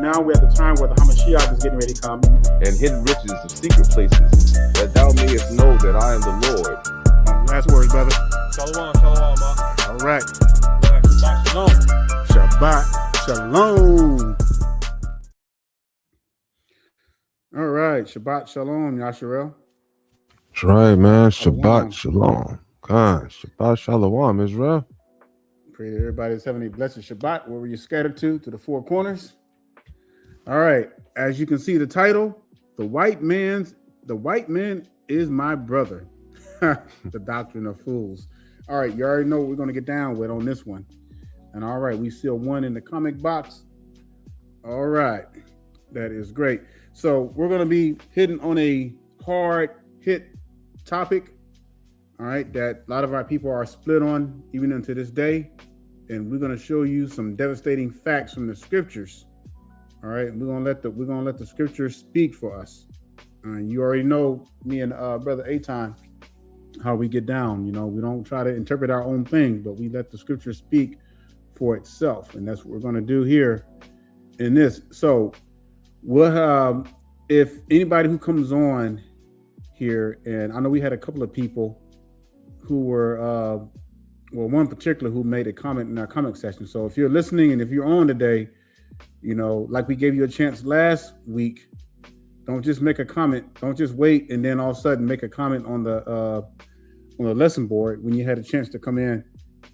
now we're at the time where the Hamashiach is getting ready to come. And hidden riches of secret places, that thou mayest know that I am the Lord. Last words, brother. Shalom, ma. All right. Shabbat shalom. Shabbat shalom. All right. Shabbat shalom, Yasharel. That's right, man. Shabbat shalom. God, Shabbat shalom, Israel. Pray that everybody's having a blessed Shabbat wherever you're scattered to the four corners. All right. As you can see the title, the white man is my brother. The doctrine of fools. All right, you already know what we're going to get down with on this one. And all right, we still one in the comic box. All right, that is great. So we're going to be hitting on a hard hit topic. All right, that a lot of our people are split on even unto this day. And we're going to show you some devastating facts from the scriptures. All right, we're gonna let the scriptures speak for us. You already know me and brother Aton, how we get down. You know, we don't try to interpret our own things, but we let the scripture speak for itself, and that's what we're going to do here in this. So what if anybody who comes on here, and I know we had a couple of people who were one particular who made a comment in our comment section. So if you're listening and if you're on today, you know, like we gave you a chance last week, don't just make a comment. Don't just wait and then all of a sudden make a comment on the lesson board when you had a chance to come in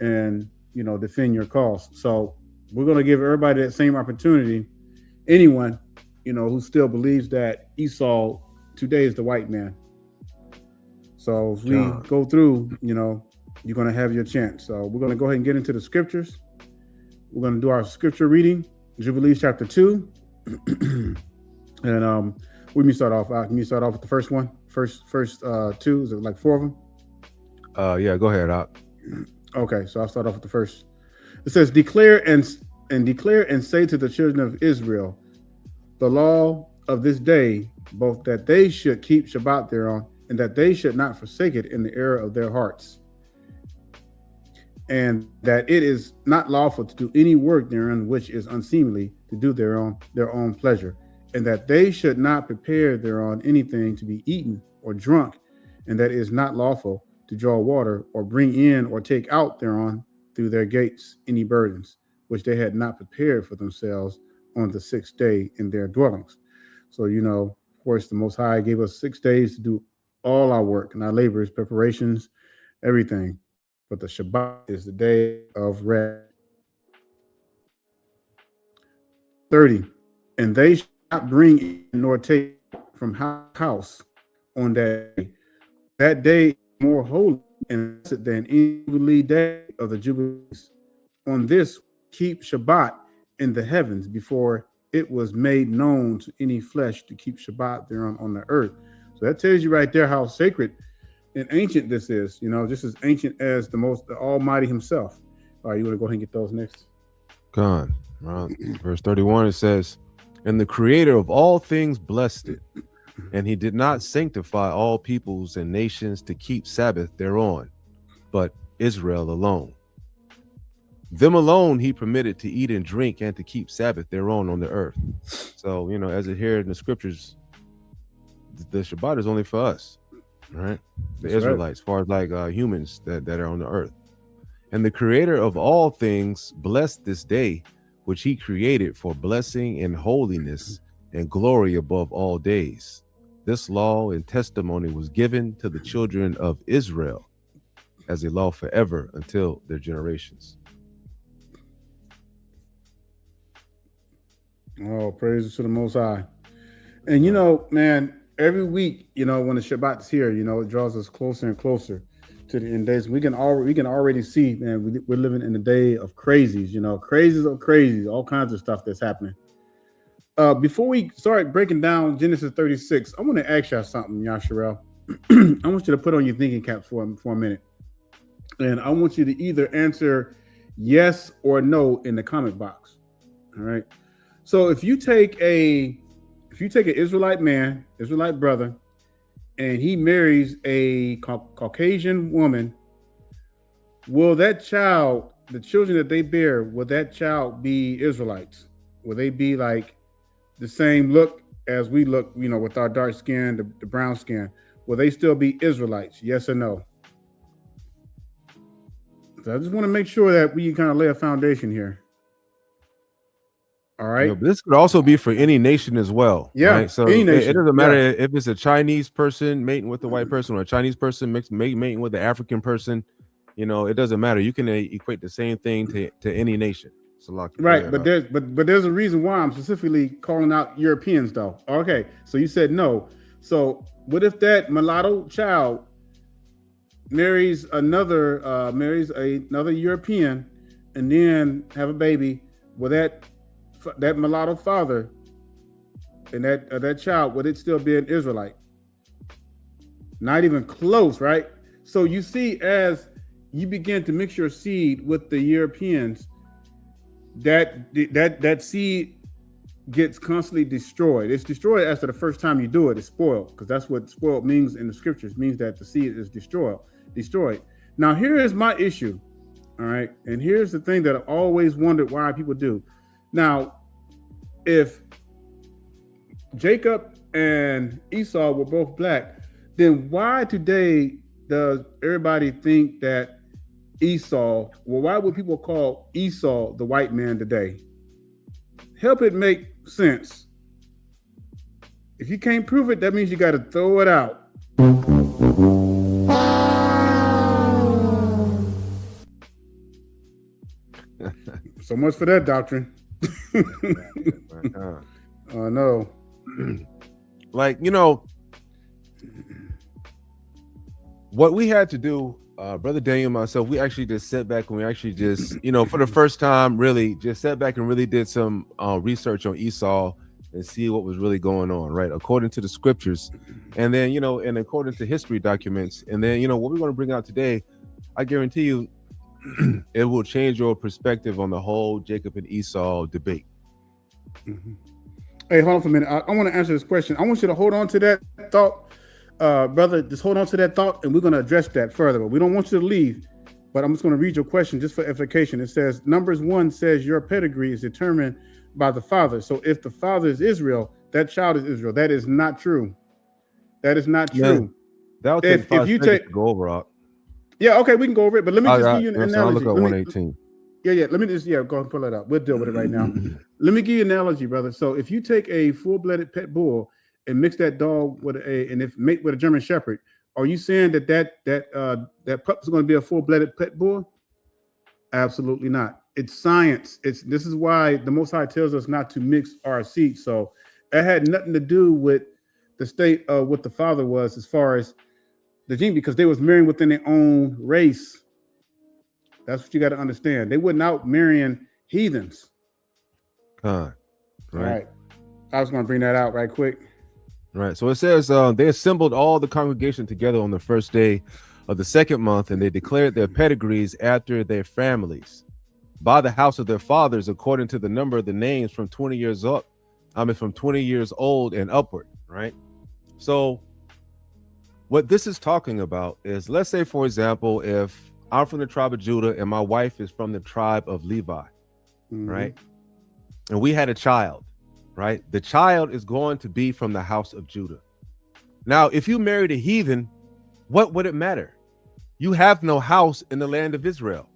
and, you know, defend your cause. So we're going to give everybody that same opportunity. Anyone, you know, who still believes that Esau today is the white man. So as we go through, you know, you're going to have your chance. So we're going to go ahead and get into the scriptures. We're going to do our scripture reading, Jubilees chapter 2. And we may start off. Can you start off with the first one? First two. Is it like four of them? Yeah, go ahead, Op. Okay, so I'll start off with the first. It says, declare and say to the children of Israel the law of this day, both that they should keep Shabbat thereon, and that they should not forsake it in the error of their hearts, and that it is not lawful to do any work therein which is unseemly, to do their own pleasure, and that they should not prepare thereon anything to be eaten or drunk, and that it is not lawful to draw water or bring in or take out thereon through their gates any burdens which they had not prepared for themselves on the sixth day in their dwellings. So, you know, of course, the Most High gave us 6 days to do all our work and our labors, preparations, everything. But the Shabbat is the day of rest. 30. And they shall not bring in nor take from house on that day. That day is more holy and blessed than any Jubilee day of the Jubilees. On this keep Shabbat in the heavens before it was made known to any flesh to keep Shabbat thereon on the earth. So that tells you right there how sacred and ancient this is. You know, just as ancient as the Almighty himself. All right, you want to go ahead and get those next? God. Verse 31, it says, and the creator of all things blessed it, and he did not sanctify all peoples and nations to keep Sabbath thereon, but Israel alone. Them alone he permitted to eat and drink and to keep Sabbath thereon on the earth. So, you know, as it here in the scriptures, the Shabbat is only for us, right? The That's Israelites, as far as like humans that are on the earth. And the creator of all things blessed this day, which he created for blessing and holiness and glory above all days. This law and testimony was given to the children of Israel as a law forever until their generations. Oh, praises to the Most High. And, you know, man, every week, you know, when the Shabbat's here, you know, it draws us closer and closer to the end days. We can already see, man, we're living in a day of crazies, you know, crazies of crazies, all kinds of stuff that's happening. Before we start breaking down Genesis 36, I want to ask y'all something, Yasharel. I want you to put on your thinking cap for a minute. And I want you to either answer yes or no in the comment box. All right. So if you take an Israelite man, Israelite brother, and he marries a Caucasian woman, will that child, the children that they bear, will that child be Israelites? Will they be like the same look as we look, with our dark skin, the brown skin, will they still be Israelites? Yes or no? So I just want to make sure that we kind of lay a foundation here. All right. But this could also be for any nation as well. Yeah, right? So any nation. it doesn't matter if it's a Chinese person mating with a white person or a Chinese person mating with an African person. It doesn't matter. You can equate the same thing to any nation. Right, but there's a reason why I'm specifically calling out Europeans, though. Okay, so you said no. So what if that mulatto child marries another European and then have a baby with that mulatto father and that child? Would it still be an Israelite? Not even close, right? So you see, as you begin to mix your seed with the Europeans, that seed gets constantly destroyed. It's destroyed after the first time you do it. It's spoiled, because that's what spoiled means in the scriptures. It means that the seed is destroyed. Now, here is my issue. All right. And here's the thing that I always wondered why people do. Now, if Jacob and Esau were both black, then why today does everybody think that why would people call Esau the white man today? Help it make sense. If you can't prove it, that means you got to throw it out. So much for that doctrine. Oh, no. What we had to do, Brother Daniel and myself, we actually just sat back and we actually just, for the first time, really just sat back and really did some research on Esau and see what was really going on, right? According to the scriptures. And then, and according to history documents. And then, what we're going to bring out today, I guarantee you, it will change your perspective on the whole Jacob and Esau debate. Mm-hmm. Hey, hold on for a minute. I want to answer this question. I want you to hold on to that thought, brother. Just hold on to that thought, and we're going to address that further. But we don't want you to leave. But I'm just going to read your question just for edification. It says, Numbers 1 says your pedigree is determined by the father. So if the father is Israel, that child is Israel. That is not true. That is not true. That would take 5 seconds to go over. Yeah, okay, we can go over it, but let me just give you an analogy. I'll look at 118. Let me just go ahead and pull it up. We'll deal with it right now. Let me give you an analogy, brother. So if you take a full-blooded pet bull and mix that dog with mate with a German Shepherd, are you saying that pup is going to be a full-blooded pet bull? Absolutely not. It's science. This is why the Most High tells us not to mix our seeds. So that had nothing to do with the state of what the father was as far as the gene, because they was marrying within their own race. That's what you got to understand. They weren't out marrying heathens. Right. I was going to bring that out right quick. Right. So it says they assembled all the congregation together on the first day of the second month, and they declared their pedigrees after their families by the house of their fathers, according to the number of the names from 20 years up. From 20 years old and upward. Right. So what this is talking about is, let's say, for example, if I'm from the tribe of Judah and my wife is from the tribe of Levi, right? And we had a child, right? The child is going to be from the house of Judah. Now, if you married a heathen, what would it matter? You have no house in the land of Israel.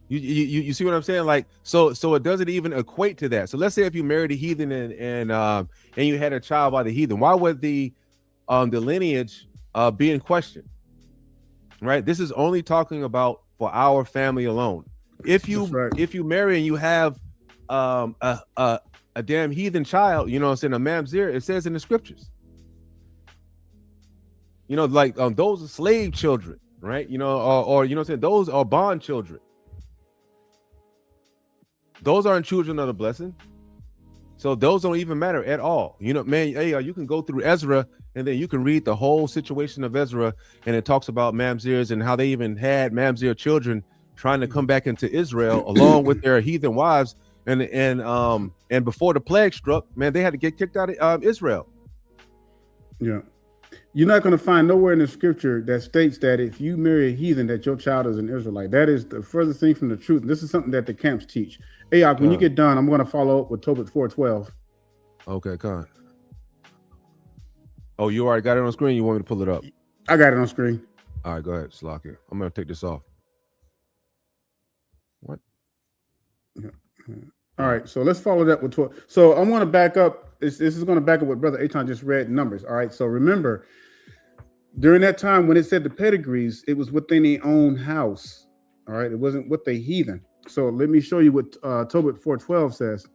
You see what I'm saying? Like, so it doesn't even equate to that. So let's say if you married a heathen and you had a child by the heathen, why would the lineage be in question? Right? This is only talking about for our family alone. If you marry and you have a damn heathen child, you know what I'm saying, a mamzer, it says in the scriptures. Like those are slave children, right? Or you know what I'm saying, those are bond children. Those aren't children of the blessing. So those don't even matter at all. Man, hey, you can go through Ezra and then you can read the whole situation of Ezra, and it talks about mamzers and how they even had mamzer children trying to come back into Israel along with their heathen wives. And before the plague struck, man, they had to get kicked out of Israel. Yeah. You're not going to find nowhere in the scripture that states that if you marry a heathen, that your child is an Israelite. That is the furthest thing from the truth. This is something that the camps teach. Ayok, when you get done, I'm going to follow up with Tobit 4:12. Okay, Con. Oh, you already got it on screen? You want me to pull it up? I got it on screen. All right, go ahead, Slocky. I'm going to take this off. What? All right, so let's follow that with 12. So I'm going to back up. This is going to back up what Brother Aton just read in Numbers. All right, so remember, during that time when it said the pedigrees, it was within their own house. All right, it wasn't with the heathen. So let me show you what Tobit 4:12 says.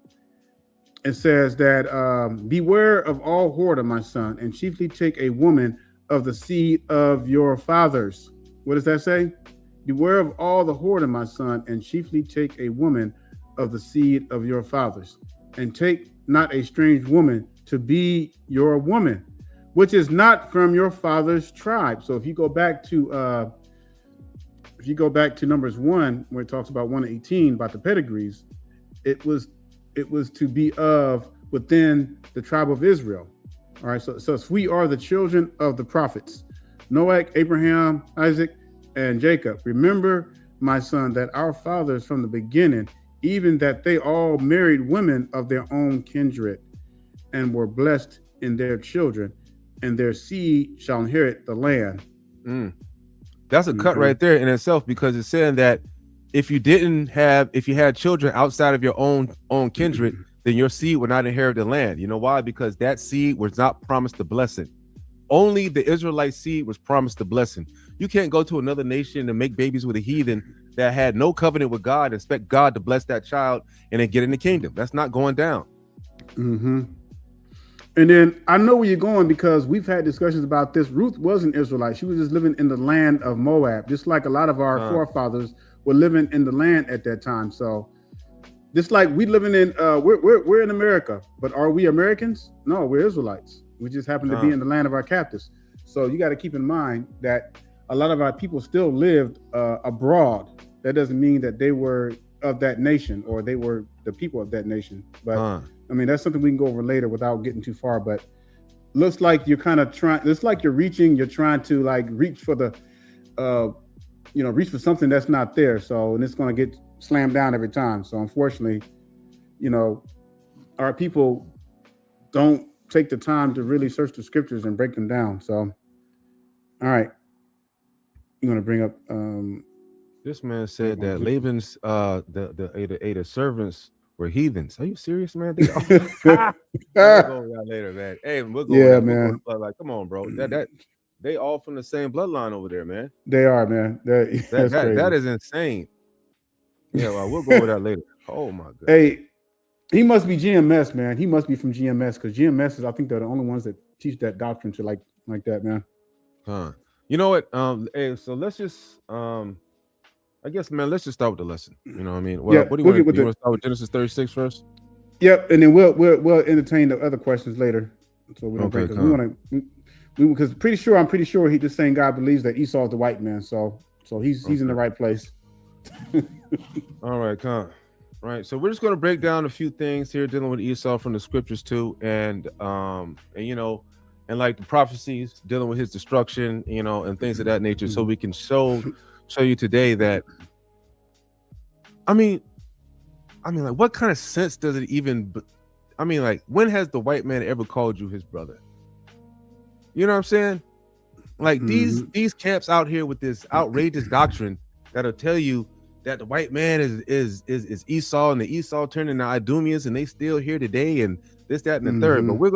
It says that beware of all whoredom, my son, and chiefly take a woman of the seed of your fathers. What does that say? Beware of all the whoredom, my son, and chiefly take a woman of the seed of your fathers, and take not a strange woman to be your woman, which is not from your father's tribe. So if you go back to Numbers 1, where it talks about 1:18 about the pedigrees, it was to be of within the tribe of Israel. All right, so we are the children of the prophets, Noah, Abraham, Isaac, and Jacob. Remember, my son, that our fathers from the beginning, even that they all married women of their own kindred, and were blessed in their children, and their seed shall inherit the land. That's a cut right there in itself, because it's saying that if you had children outside of your own kindred, then your seed would not inherit the land. You know why? Because that seed was not promised the blessing. Only the Israelite seed was promised the blessing. You can't go to another nation and make babies with a heathen that had no covenant with God and expect God to bless that child and then get in the kingdom. That's not going down. And then I know where you're going, because we've had discussions about this. Ruth was an Israelite. She was just living in the land of Moab, just like a lot of our forefathers were living in the land at that time. So just like we living in, we're in America, but are we Americans? No, we're Israelites. We just happen to be in the land of our captives. So you got to keep in mind that a lot of our people still lived abroad. That doesn't mean that they were of that nation or they were the people of that nation. But I mean, that's something we can go over later without getting too far. But looks like you're kind of trying. It's like you're trying to like reach for the, reach for something that's not there. So, and it's going to get slammed down every time. So unfortunately, our people don't take the time to really search the scriptures and break them down. So, all right. I'm going to bring up. This man said that Laban's the servants were heathens. Are you serious, man? We'll go over that later, man. Hey, we'll go. Yeah, man. Like, come on, bro. That they all from the same bloodline over there, man. They are, man. That is insane. Yeah, well, we'll go over that later. Oh my god. Hey, he must be GMS, man. He must be from GMS, because GMS is, I think, they're the only ones that teach that doctrine to like that, man. You know what? Hey, so let's just I guess, man, let's just start with the lesson. You know what I mean? Well, what do you want to start with Genesis 36 first? Yep, and then we'll entertain the other questions later. So we don't because I'm pretty sure he just saying God believes that Esau is the white man. So he's in the right place. All right, Con. Right. So we're just going to break down a few things here dealing with Esau from the scriptures too, and like the prophecies dealing with his destruction, and things of that nature, so we can show you today that I mean like, what kind of sense does it even like, when has the white man ever called you his brother? You know what I'm saying? Like, these camps out here with this outrageous doctrine that'll tell you that the white man is Esau, and the Esau turned into Idumeans, and they still here today, and this, that, and the third. But we're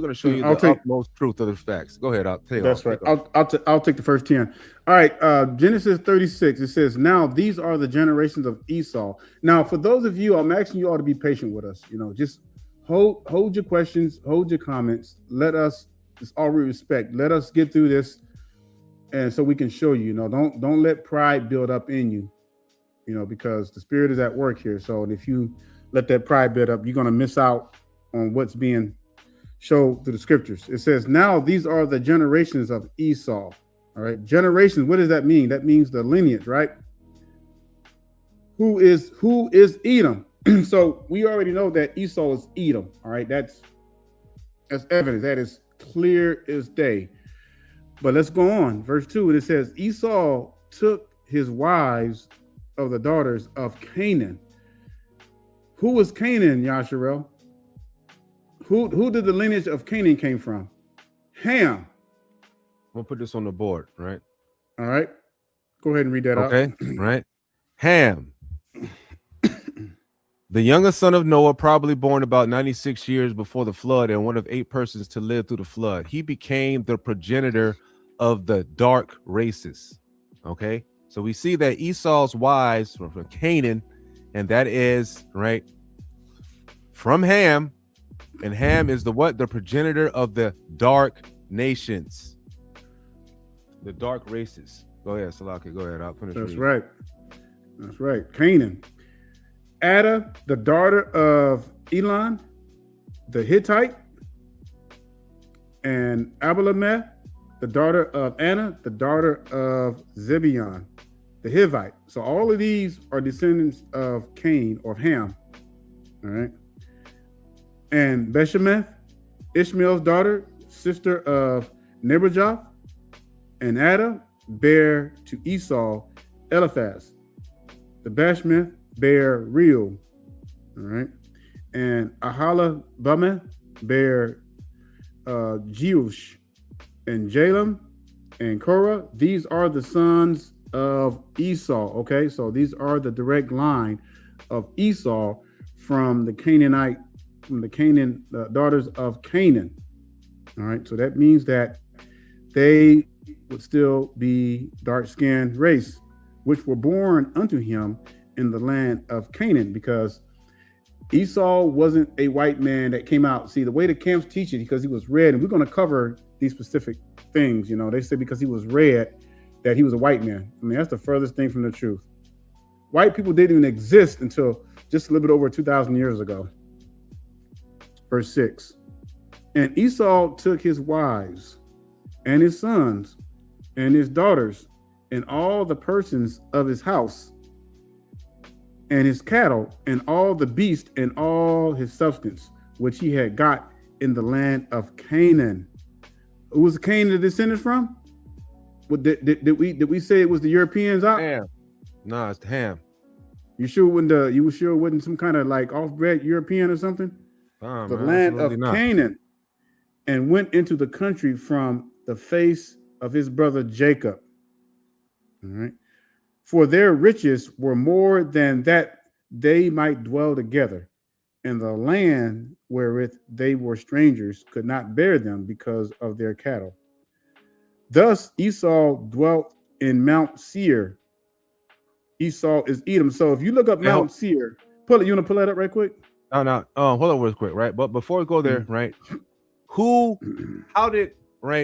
gonna show you the utmost truth of the facts. Go ahead. I'll tell you. That's right. I'll take the first 10. All right. Genesis 36. It says, "Now these are the generations of Esau." Now, for those of you, I'm asking you all to be patient with us. Just hold your questions, hold your comments. Let us, it's all we respect. Let us get through this, and so we can show you. Don't let pride build up in you. Because the spirit is at work here. So, and if you let that pride build up, you're gonna miss out on what's being show through the scriptures. It says, "Now these are the generations of Esau." All right, generations. What does that mean? That means the lineage, right? Who is Edom? So we already know that Esau is Edom. All right, that's evidence. That is clear as day. But let's go on. Verse 2, it says, Esau took his wives of the daughters of Canaan. Who was Canaan, Yasharel? Who did the lineage of Canaan came from? Ham. We'll put this on the board, right? All right. Go ahead and read that out. Okay, right. Ham, the youngest son of Noah, probably born about 96 years before the flood and one of 8 persons to live through the flood. He became the progenitor of the dark races. Okay, so we see that Esau's wives were from Canaan, and that is right from Ham, and Ham is the what? The progenitor of the dark nations, the dark races. Go ahead, Salaki. Go ahead. I'll finish. That's reading. right. That's right. Canaan. Ada, the daughter of Elon, the Hittite, and Abilameth, the daughter of Anna, the daughter of Zibeon, the Hivite. So all of these are descendants of Cain or Ham. All right. And Beshemeth, Ishmael's daughter, sister of Nebajoth, and Ada bare to Esau Eliphaz. The Bashmeth bare Reuel. All right. And Ahalabameth bare Jeush and Jalem and Korah. These are the sons of Esau. Okay, so these are the direct line of Esau from the Canaanite, the daughters of Canaan. All right, so that means that they would still be dark-skinned race, which were born unto him in the land of Canaan, because Esau wasn't a white man that came out. See, the way the camps teach it, because he was red, and we're going to cover these specific things. You know, they say because he was red that he was a white man. I mean, that's the furthest thing from the truth. White people didn't even exist until just a little bit over 2,000 years ago. Verse 6. And Esau took his wives and his sons and his daughters and all the persons of his house and his cattle and all the beasts and all his substance, which he had got in the land of Canaan. Who was Canaan descended from? Did we say it was the Europeans out? Ham. No, it's Ham. You sure it wasn't some kind of like off-bred European or something? The land of Canaan, and went into the country from the face of his brother Jacob. All right. For their riches were more than that they might dwell together, and the land wherewith they were strangers could not bear them because of their cattle. Thus Esau dwelt in Mount Seir. Esau is Edom. So if you look up Mount Seir, you want to pull that up right quick? No. Hold on real quick, right? But before we go there, right?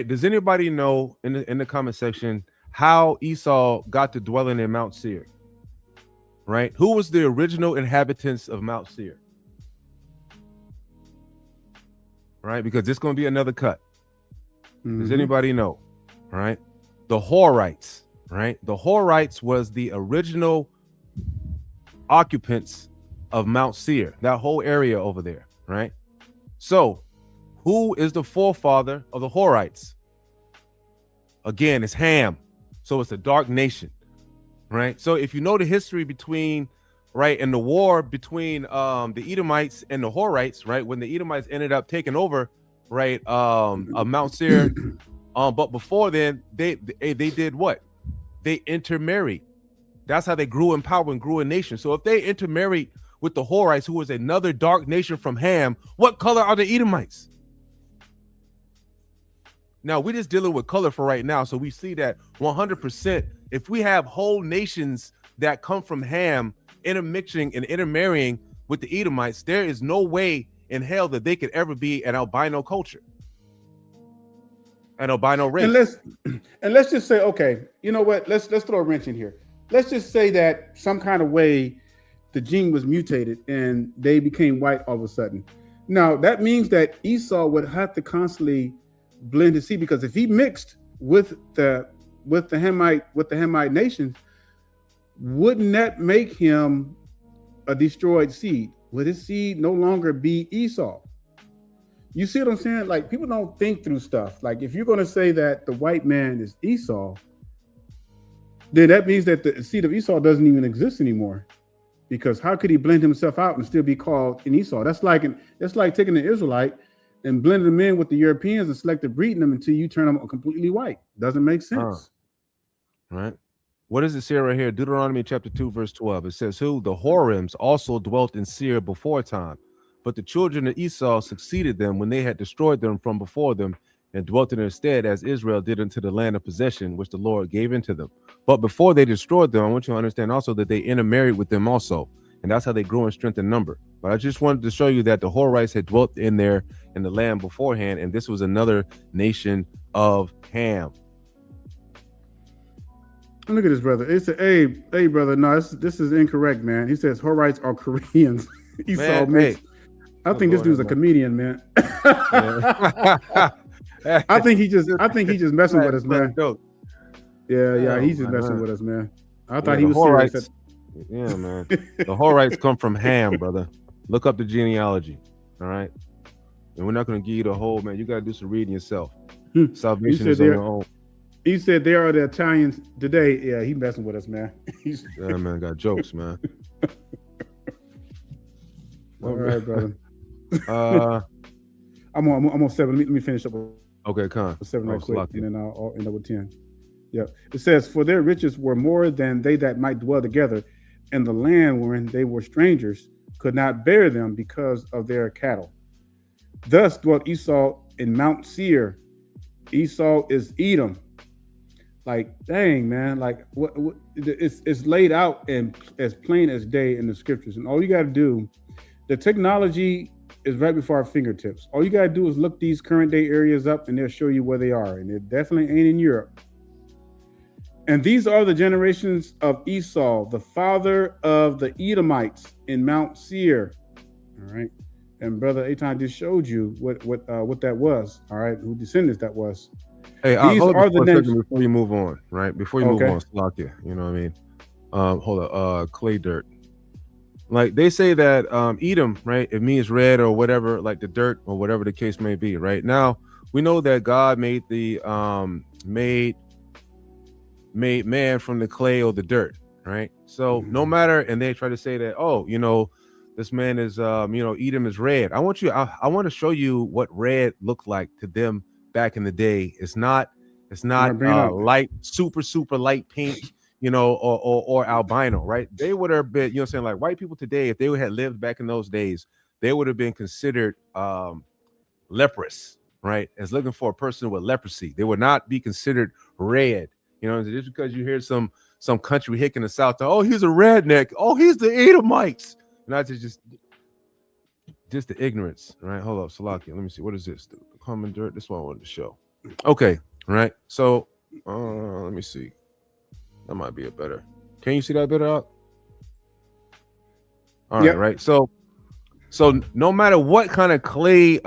Does anybody know in the comment section how Esau got to dwelling in Mount Seir? Right? Who was the original inhabitants of Mount Seir? Right? Because this is going to be another cut. Does anybody know? Right? The Horites, right? The Horites was the original occupants of Mount Seir, that whole area over there, right? So, who is the forefather of the Horites? Again, it's Ham. So it's a dark nation, right? So if you know the history between, right, and the war between the Edomites and the Horites, right, when the Edomites ended up taking over, right, Mount Seir, but before then, they did what? They intermarried. That's how they grew in power and grew a nation. So if they intermarried with the Horites, who was another dark nation from Ham, what color are the Edomites? Now, we're just dealing with color for right now. So we see that 100%, if we have whole nations that come from Ham intermixing and intermarrying with the Edomites, there is no way in hell that they could ever be an albino culture, an albino race. And let's just say, okay, you know what? Let's throw a wrench in here. Let's just say that some kind of way the gene was mutated and they became white all of a sudden. Now that means that Esau would have to constantly blend his seed, because if he mixed with the Hamite nations, wouldn't that make him a destroyed seed? Would his seed no longer be Esau? You see what I'm saying? Like, people don't think through stuff. Like, if you're going to say that the white man is Esau, then that means that the seed of Esau doesn't even exist anymore. Because how could he blend himself out and still be called an Esau? That's like taking an Israelite and blending them in with the Europeans and selective breeding them until you turn them completely white. Doesn't make sense. Right. What does it say right here? Deuteronomy chapter 2, verse 12. It says, who the Horims also dwelt in Seir before time, but the children of Esau succeeded them when they had destroyed them from before them and dwelt in their stead, as Israel did into the land of possession, which the Lord gave into them. But before they destroyed them, I want you to understand also that they intermarried with them also. And that's how they grew in strength and number. But I just wanted to show you that the Horites had dwelt in the land beforehand, and this was another nation of Ham. Look at this, brother. It's hey, brother. No, this is incorrect, man. He says Horites are Koreans. Esau makes. I think this dude's a comedian, man. I think he just messing with us, man. Yeah, he's just messing with us, man. I thought he was serious. Yeah, man. The Horites come from Ham, brother. Look up the genealogy. All right. And we're not going to give you the whole, man. You got to do some reading yourself. Salvation is on your own. He said they are the Italians today. Yeah, he messing with us, man. Yeah, man, got jokes, man. All right, brother. I'm on 7. Let me finish up. Okay, con. 7 right quick, and then I'll end up with 10. Yeah, it says, for their riches were more than they that might dwell together, and the land wherein they were strangers could not bear them because of their cattle. Thus dwelt Esau in Mount Seir. Esau is Edom. Like, dang, man, like what it's laid out and as plain as day in the scriptures. And all you got to do, the technology is right before our fingertips. All you got to do is look these current day areas up and they'll show you where they are. And it definitely ain't in Europe. And these are the generations of Esau, the father of the Edomites in Mount Seir. All right. And brother Eitan just showed you what that was. All right. Who descendants that was. Hey, hold on the names before you move on, right? Before you move on, Slakia, you know what I mean? Hold on, clay dirt. Like they say that Edom, right? It means red or whatever, like the dirt or whatever the case may be, right? Now we know that God made the made man from the clay or the dirt, right? So no matter, and they try to say that, oh, you know, this man is Edom is red. I want to show you what red looked like to them back in the day. It's not light, super light pink, you know, or albino, right? They would have been, you know what I'm saying, like white people today, if they had lived back in those days, they would have been considered leprous, right? As looking for a person with leprosy. They would not be considered red, you know, just because you hear some country hick in the South, oh, he's a redneck, oh, he's the Edomites. Not just the ignorance, right? Hold up, Salakia. Let me see. What is this? The common dirt. This one I wanted to show. Okay, right. So, let me see. That might be a better. Can you see that better out? All right, right. So no matter what kind of clay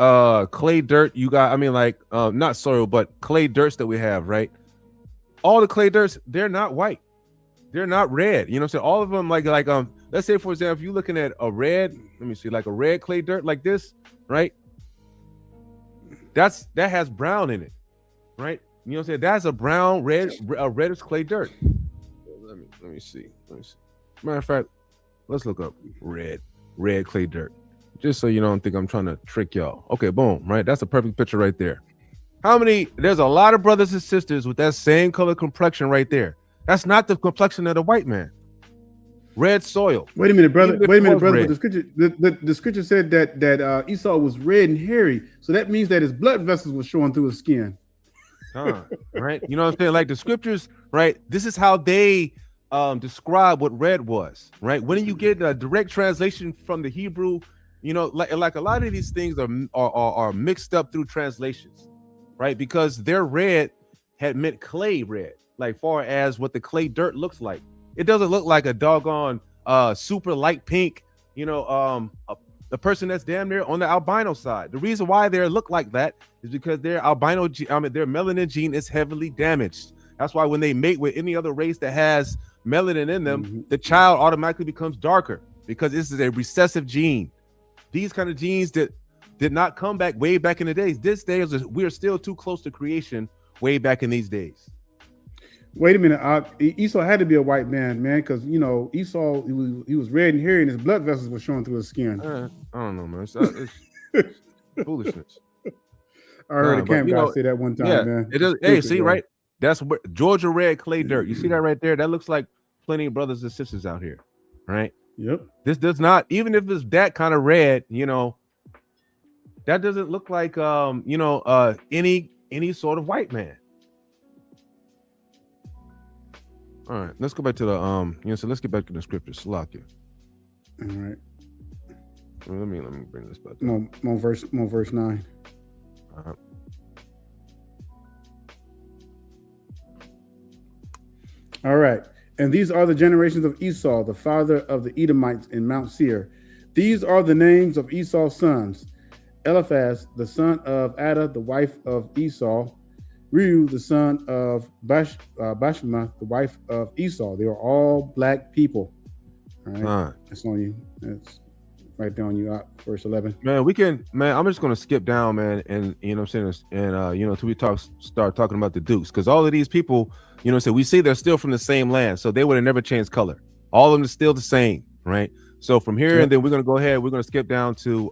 dirt you got, I mean, like not soil, but clay dirts that we have, right? All the clay dirts, they're not white. They're not red. You know what I'm saying? All of them, like let's say, for example, if you're looking at a red, let me see, like a red clay dirt like this, right? That has brown in it, right? You know what I'm saying? That's a brown, reddish clay dirt. Let me see. Matter of fact, let's look up red clay dirt, just so you don't think I'm trying to trick y'all. Okay, boom, right? That's a perfect picture right there. There's a lot of brothers and sisters with that same color complexion right there. That's not the complexion of the white man. Red soil. Wait a minute, brother. But the scripture said that Esau was red and hairy, so that means that his blood vessels were showing through his skin. Right? You know what I'm saying? Like the scriptures, right? This is how they describe what red was, right? When you get a direct translation from the Hebrew, you know, like a lot of these things are mixed up through translations, right? Because their red had meant clay red, like far as what the clay dirt looks like. It doesn't look like a doggone super light pink, you know, the person that's damn near on the albino side. The reason why they look like that is because their albino, their melanin gene is heavily damaged. That's why when they mate with any other race that has melanin in them, the child automatically becomes darker because this is a recessive gene. These kind of genes that did not come back way back in the days. This day we are still too close to creation way back in these days. Wait a minute. Esau had to be a white man, because Esau he was red and hairy, and his blood vessels were showing through his skin. I don't know, man. It's foolishness. I heard a camp guy say that one time, man. It does. Hey, see, right? That's what Georgia red clay dirt. You see that right there? That looks like plenty of brothers and sisters out here, right? Yep. This does not, even if it's that kind of red, that doesn't look like any sort of white man. All right, let's go back to the so let's get back to the scriptures. Salakia. All right. Let me bring this back. More verse 9. All right. And these are the generations of Esau, the father of the Edomites in Mount Seir. These are the names of Esau's sons: Eliphaz, the son of Ada, the wife of Esau; Reu, the son of Bashmath, the wife of Esau. They are all black people. All right. That's on you. That's right there on you, verse 11. Man, I'm just going to skip down, man. And, what I'm saying, and, till we start talking about the Dukes. Because all of these people, so we see they're still from the same land. So they would have never changed color. All of them are still the same, right? So from here, and then we're going to go ahead. We're going to skip down to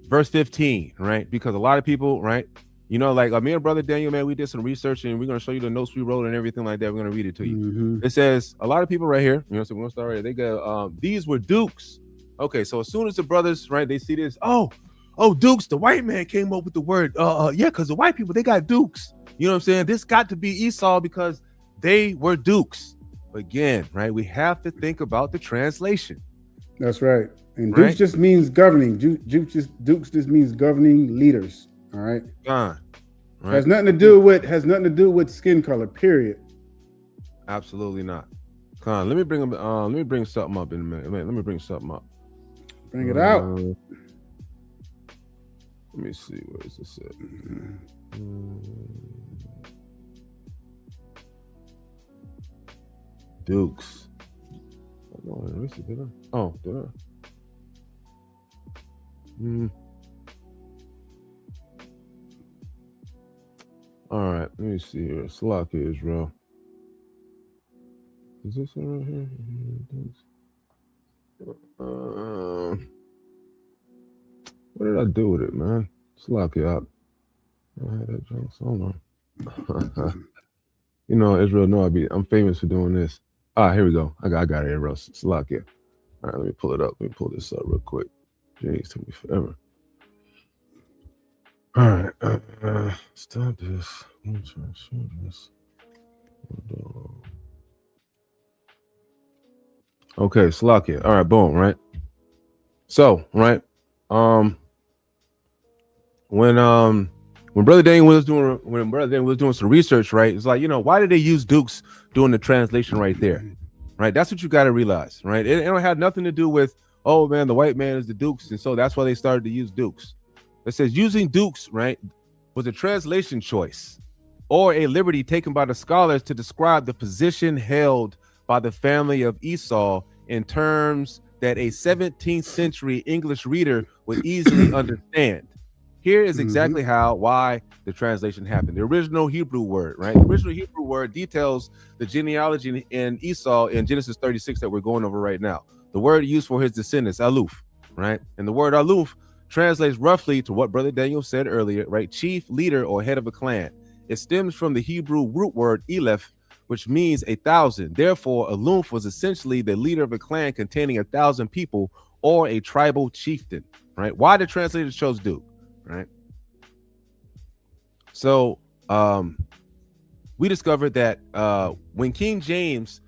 verse 15, right? Because a lot of people, right? Like me and brother Daniel, man, we did some research and we're going to show you the notes we wrote and everything like that. We're going to read it to you. Mm-hmm. It says a lot of people right here, so we're going to start right here. They go, these were dukes. Okay, so as soon as the brothers, right, they see this, oh, dukes, the white man came up with the word, because the white people, they got dukes. You know what I'm saying? This got to be Esau because they were dukes. Again, right, we have to think about the translation. That's right. And dukes just means governing. Dukes just means governing leaders. All right. Right. Has nothing to do with skin color. Period. Absolutely not. Let me bring something up in a minute. Let me bring something up. Bring it out. Let me see. Where is this at? Dukes. Did I? All right, let me see here. Salakia Israel. Is this it right here? What did I do with it, man? Salakia. I had that joke. Hold on. Israel, I'm famous for doing this. Here we go. I got it, Israel. Salakia. All right, let me pull it up. Let me pull this up real quick. Jeez, took me forever. All right, stop this. I'm trying to show this. Okay, Salakia. All right, boom, right? So, right, when Brother Daniel was doing some research, right, it's like, why did they use dukes doing the translation right there? Right, that's what you got to realize, right? It don't have nothing to do with, oh man, the white man is the dukes, and so that's why they started to use dukes. It says using dukes, right, was a translation choice or a liberty taken by the scholars to describe the position held by the family of Esau in terms that a 17th century English reader would easily understand. Here is exactly why the translation happened. The original Hebrew word, right? The original Hebrew word details the genealogy in Esau in Genesis 36 that we're going over right now. The word used for his descendants, aluf, right? And the word aluf translates roughly to what Brother Daniel said earlier, right? Chief, leader, or head of a clan. It stems from the Hebrew root word eleph, which means 1,000. Therefore, aluf was essentially the leader of a clan containing 1,000 people or a tribal chieftain, right? Why the translators chose duke, right? So we discovered that when King James,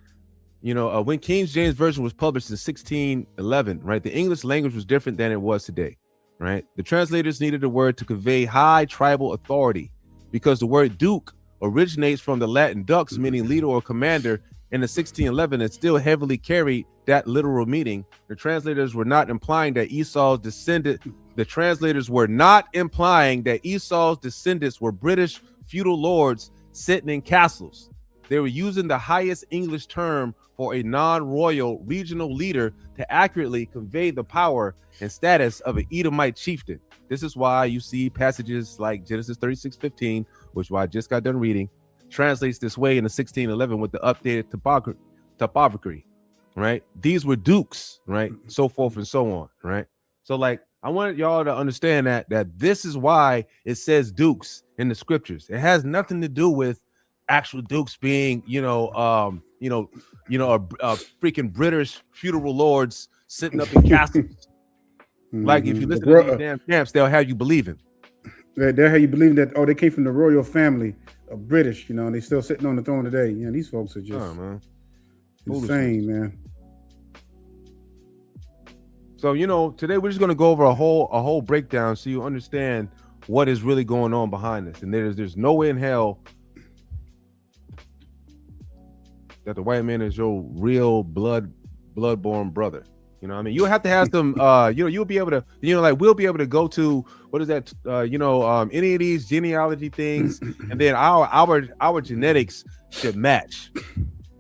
when King James Version was published in 1611, right, the English language was different than it was today, right? The translators needed a word to convey high tribal authority because the word duke originates from the Latin dux, meaning leader or commander, in the 1611 and still heavily carried that literal meaning. The translators were not implying that Esau's descendants were British feudal lords sitting in castles. They were using the highest English term for a non-royal regional leader to accurately convey the power and status of an Edomite chieftain. This is why you see passages like Genesis 36:15, which I just got done reading, translates this way in the 16:11 with the updated topography, right? These were dukes, right? So forth and so on, right? So like, I want y'all to understand that this is why it says dukes in the scriptures. It has nothing to do with actual dukes being, a freaking British feudal lords sitting up in castles. Like if you listen to these damn camps, they'll have you believing. They'll have you believing that they came from the royal family of British, and they still sitting on the throne today. These folks are just insane, man. So today we're just gonna go over a whole breakdown so you understand what is really going on behind this. And there's no way in hell that the white man is your real blood-born brother. I mean, you have to have some, you'll be able to, we'll be able to go to, what is that, any of these genealogy things, and then our genetics should match.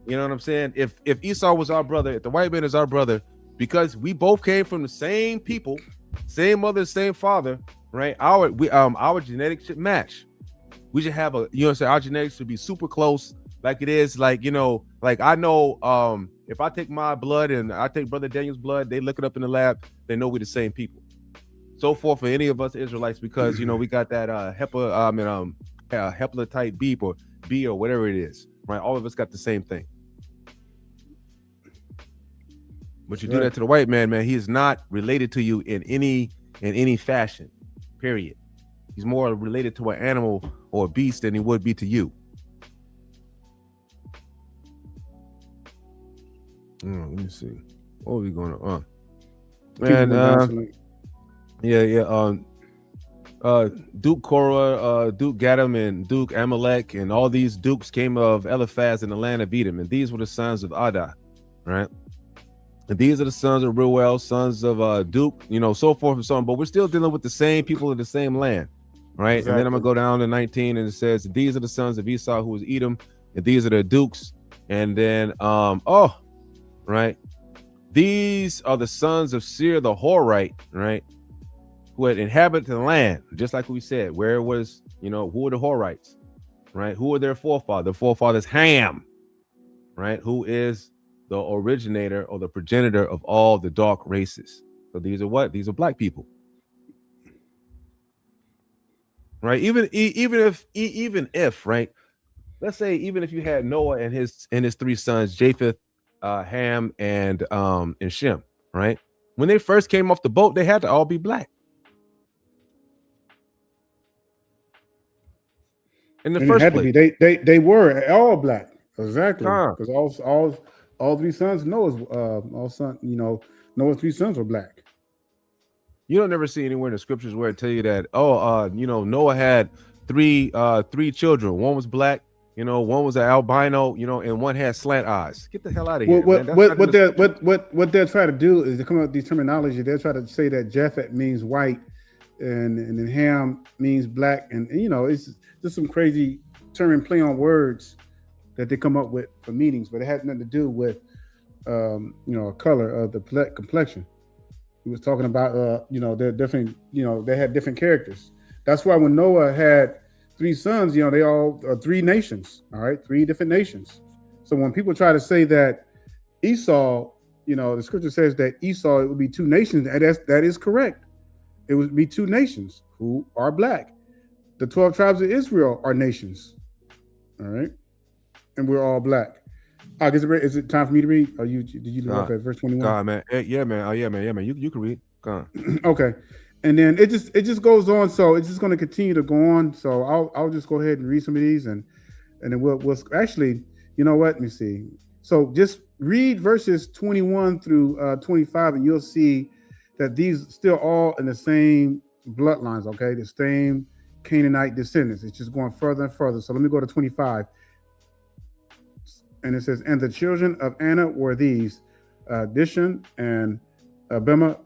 You know what I'm saying? If Esau was our brother, if the white man is our brother, because we both came from the same people, same mother, same father, right? Our genetics should match. We should have our genetics should be super close, like it is, like I know, if I take my blood and I take Brother Daniel's blood, they look it up in the lab, they know we're the same people. So forth for any of us Israelites, because we got that hepatitis B or whatever it is, right? All of us got the same thing. But you do that to the white man, he is not related to you in any fashion, period. He's more related to an animal or a beast than he would be to you. Let me see. What are we going on? Duke Korah, Duke Gadam, and Duke Amalek, and all these dukes came of Eliphaz in the land of Edom, and these were the sons of Ada, right? And these are the sons of Reuel, sons of Duke, so forth and so on. But we're still dealing with the same people in the same land, right? Exactly. And then I'm gonna go down to 19, and it says, these are the sons of Esau, who was Edom, and these are the dukes. And then, right, these are the sons of Seir the Horite, right, who had inhabited the land, just like we said, where it was, who were the Horites, right? Who were their forefathers? Their forefathers Ham, right, who is the originator or the progenitor of all the dark races. So these are what? These are black people, right? Even if, right, let's say even if you had Noah and his three sons, Japheth, Ham, and Shem, right? When they first came off the boat, they had to all be black. In the first place, they were all black, exactly. Because all three sons, Noah's Noah's three sons were black. You don't never see anywhere in the scriptures where it tell you that Noah had three children. One was black, one was an albino, and one had slant eyes. Get the hell out of here. What they'll try to do is to come up with these terminology. They'll try to say that Japheth means white, and then Ham means black, and it's just some crazy term and play on words that they come up with for meanings, but it had nothing to do with color of the complexion. He was talking about they're different, they had different characters. That's why when Noah had three sons, they all are three nations, all right, three different nations. So when people try to say that Esau, the scripture says that Esau, it would be two nations, and that is correct. It would be two nations who are black. The 12 tribes of Israel are nations, all right, and we're all black. I guess is it time for me to read? Or did you look up at verse 21? Man. Yeah, man. You can read. Go on. Okay. And then it just goes on. So it's just going to continue to go on. So I'll just go ahead and read some of these, and then we'll actually, you know what? Let me see. So just read verses 21 through 25, and you'll see that these still all in the same bloodlines. Okay, the same Canaanite descendants. It's just going further and further. So let me go to 25. And it says, and the children of Anna were these, Dishon and Abima,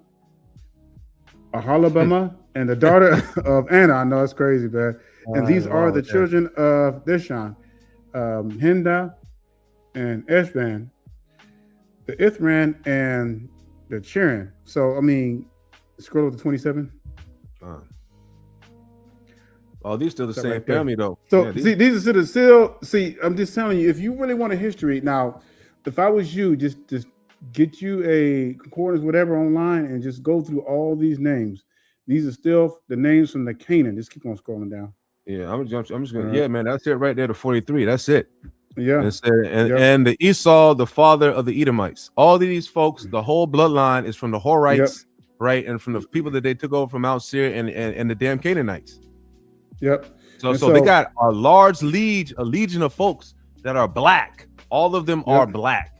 Ahalabama, and the daughter of Anna. I know it's crazy, man. And these are the children of Dishon, Hinda, and Eshban, the Ithran and the Cheran. So I mean, scroll up to 27. Oh, these still the That same right there. family though. So Yeah, see, these are still. See, I'm just telling you, if you really want a history now, if I was you, just get you a concordance, whatever, online, and just go through all these names. These are still the names from the Canaan. Just keep on scrolling down. yeah. I'm just gonna. All right. Yeah, man. That's it right there. The 43. That's it. Yeah. And, it said, Yep. and the Esau, the father of the Edomites. All of these folks, the whole bloodline is from the Horites, right, and from the people that they took over from Mount Seir and the damn Canaanites. Yep. So they got a large legion of folks that are black. All of them are black.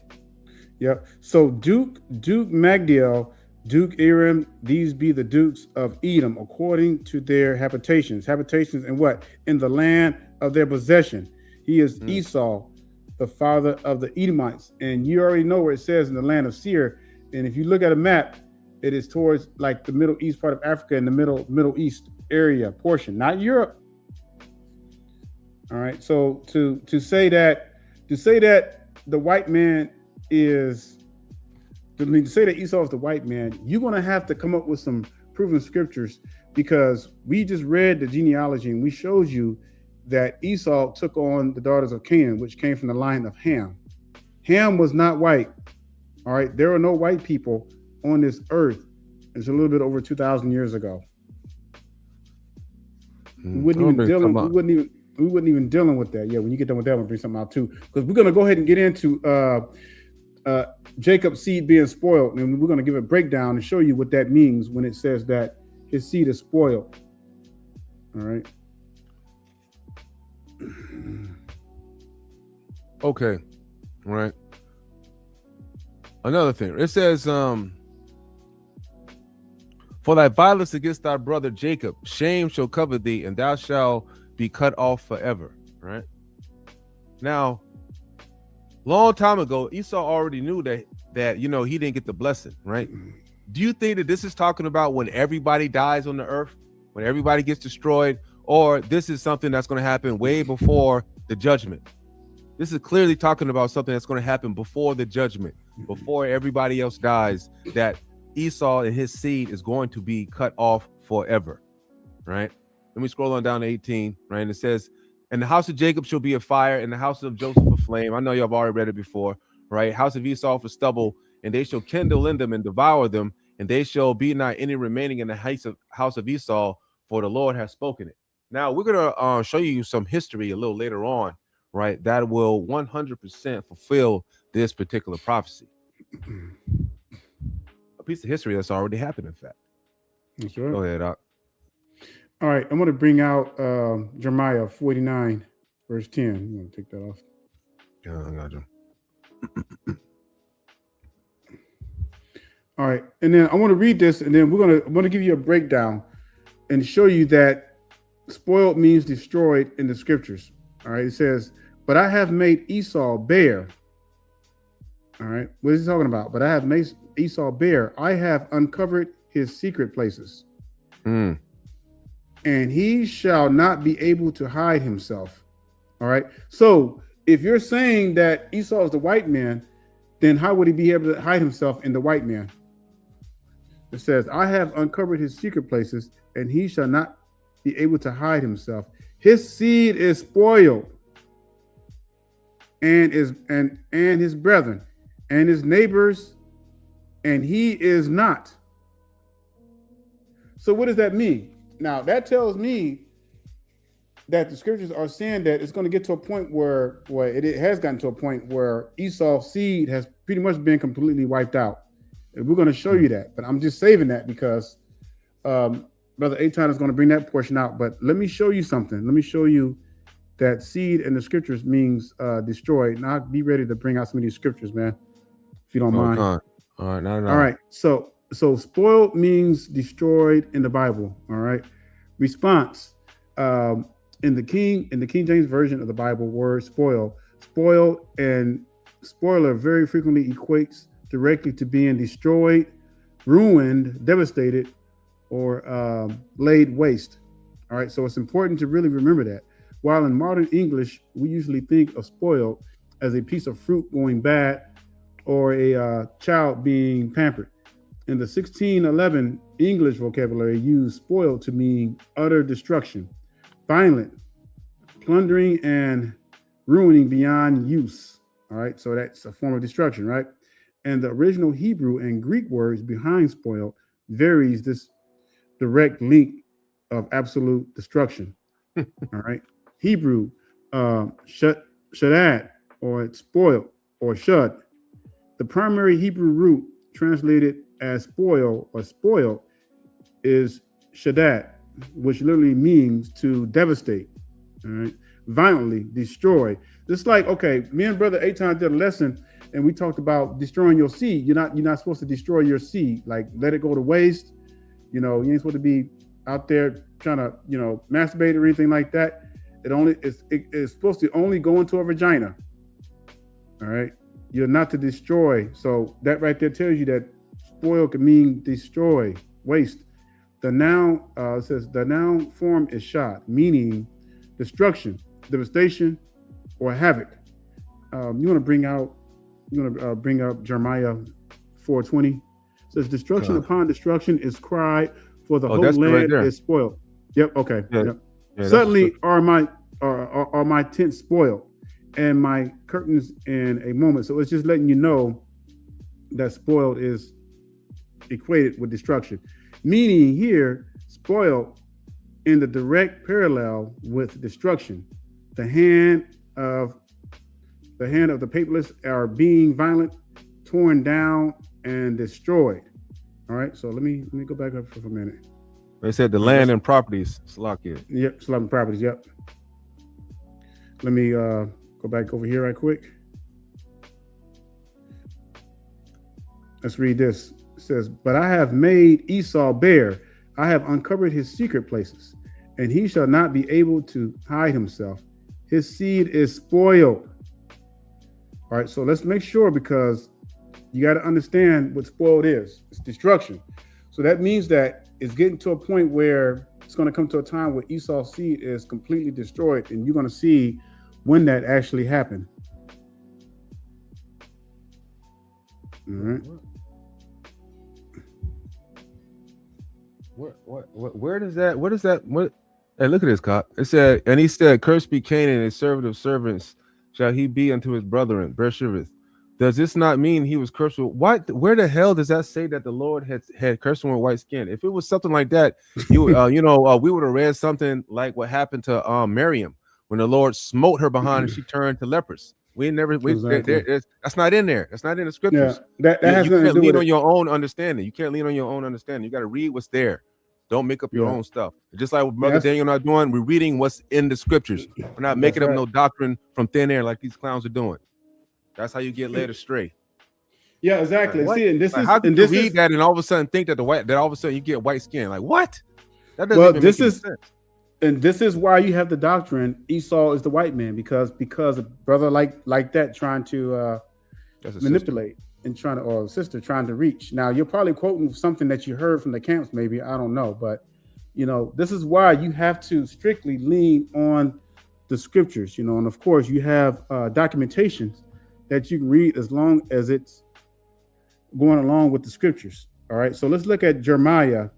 Yep. So Duke Magdiel, Duke Aram, these be the dukes of Edom according to their habitations. Habitations in what? In the land of their possession. He is Esau, the father of the Edomites. And you already know where it says in the land of Seir. And if you look at a map, it is towards like the Middle East part of Africa and the Middle East area portion, not Europe. All right. So to say that the white man is, to say that Esau is the white man, you're going to have to come up with some proven scriptures, because we just read the genealogy and we showed you that Esau took on the daughters of Canaan, which came from the line of Ham. Ham was not white. All right. There are no white people on this earth. It's a little bit over 2,000 years ago. We wouldn't even dealing with that. Yeah, when you get done with that, we'll bring something out too, because we're going to go ahead and get into Jacob's seed being spoiled, and we're going to give a breakdown and show you what that means when it says that his seed is spoiled. All right. Okay. All right. Another thing. It says, for thy violence against thy brother Jacob, shame shall cover thee, and thou shalt be cut off forever. Right? Now, long time ago, Esau already knew that he didn't get the blessing, right? Do you think that this is talking about when everybody dies on the earth, when everybody gets destroyed, or this is something that's going to happen way before the judgment? This is clearly talking about something that's going to happen before the judgment, before everybody else dies, that Esau and his seed is going to be cut off forever, right? Let me scroll on down to 18, right? And it says, and the house of Jacob shall be a fire, and the house of Joseph a flame. I know you have already read it before, right? House of Esau for stubble, and they shall kindle in them and devour them, and they shall be not any remaining in the house of Esau, for the Lord has spoken it. Now, we're going to show you some history a little later on, right? That will 100% fulfill this particular prophecy. A piece of history that's already happened, in fact. That's right. Go ahead, Doc. All right, I'm going to bring out Jeremiah 49, verse 10. I'm going to take that off. Yeah, I got you. All right, and then I want to read this, and then I'm going to give you a breakdown and show you that spoiled means destroyed in the scriptures. All right, it says, but I have made Esau bare. All right, what is he talking about? But I have made Esau bare. I have uncovered his secret places. And he shall not be able to hide himself. All right. So if you're saying that Esau is the white man, then how would he be able to hide himself in the white man? It says, I have uncovered his secret places, and he shall not be able to hide himself. His seed is spoiled, and his brethren and his neighbors, and he is not. So what does that mean? Now, that tells me that the scriptures are saying that it's going to get to a point where it has gotten to a point where Esau's seed has pretty much been completely wiped out. And we're going to show you that. But I'm just saving that because Brother Eitan is going to bring that portion out. But let me show you something. Let me show you that seed in the scriptures means destroyed. Now, be ready to bring out some of these scriptures, man, if you don't mind. All right. No. All right. So spoiled means destroyed in the Bible. All right. Response. In the King James version of the Bible, word spoiled and spoiler very frequently equates directly to being destroyed, ruined, devastated, or laid waste. All right, so it's important to really remember that. While in modern English, we usually think of spoiled as a piece of fruit going bad or a child being pampered. In the 1611 English vocabulary, used spoiled to mean utter destruction, violent, plundering, and ruining beyond use. All right, so that's a form of destruction, right? And the original Hebrew and Greek words behind spoiled varies this direct link of absolute destruction. All right, Hebrew, shadad, or spoiled, or shud. The primary Hebrew root translated as spoil or spoiled is shadad, which literally means to devastate, all right, violently destroy. Just like, okay, me and brother Eitan did a lesson and we talked about destroying your seed. You're not supposed to destroy your seed, like let it go to waste. You know, you ain't supposed to be out there trying to, you know, masturbate or anything like that. It's supposed to only go into a vagina. All right. You're not to destroy. So that right there tells you that spoil can mean destroy, waste. The noun says the noun form is shad, meaning destruction, devastation, or havoc. You want to bring up Jeremiah 4:20. It says destruction upon destruction is cried, for the whole land is spoiled. Yep. Okay. Yeah. Yep. Yeah, suddenly are my tents spoiled, and my curtains in a moment. So it's just letting you know that spoiled is equated with destruction. Meaning here, spoiled in the direct parallel with destruction. The hand of the paperless are being violent, torn down, and destroyed. All right. So let me go back up for a minute. They said the land and properties. Slakia. Yep, land and properties. Yep. Let me go back over here right quick. Let's read this. It says, "But I have made Esau bare. I have uncovered his secret places, and he shall not be able to hide himself. His seed is spoiled." All right, so let's make sure, because you got to understand what spoiled is. It's destruction. So that means that it's getting to a point where it's going to come to a time where Esau's seed is completely destroyed, and you're going to see when that actually happened. All right. Where does that? Hey, look at this, cop. It said, and he said, "Cursed be Canaan, a servant of servants shall he be unto his brethren." Bereshith. Does this not mean he was cursed with what? Where the hell does that say that the Lord had cursed him with white skin? If it was something like that, we would have read something like what happened to Miriam when the Lord smote her behind and she turned to lepers. That's not in there. That's not in the scriptures. Yeah, that has you nothing can't to do lean with on your own understanding. You can't lean on your own understanding. You got to read what's there. Don't make up your own stuff. Just like what Brother Daniel and I are doing, we're reading what's in the scriptures. We're not making up no doctrine from thin air like these clowns are doing. That's how you get led astray. Yeah, exactly. Like, see, and this like, is how can and you this read is, that and all of a sudden think that all of a sudden you get white skin? Like what? That doesn't even make any sense. And this is why you have the doctrine Esau is the white man, because a brother like that trying to manipulate and trying to, or a sister trying to reach. Now you're probably quoting something that you heard from the camps, maybe, I don't know, but this is why you have to strictly lean on the scriptures, and of course you have documentation that you can read as long as it's going along with the scriptures. All right, so let's look at Jeremiah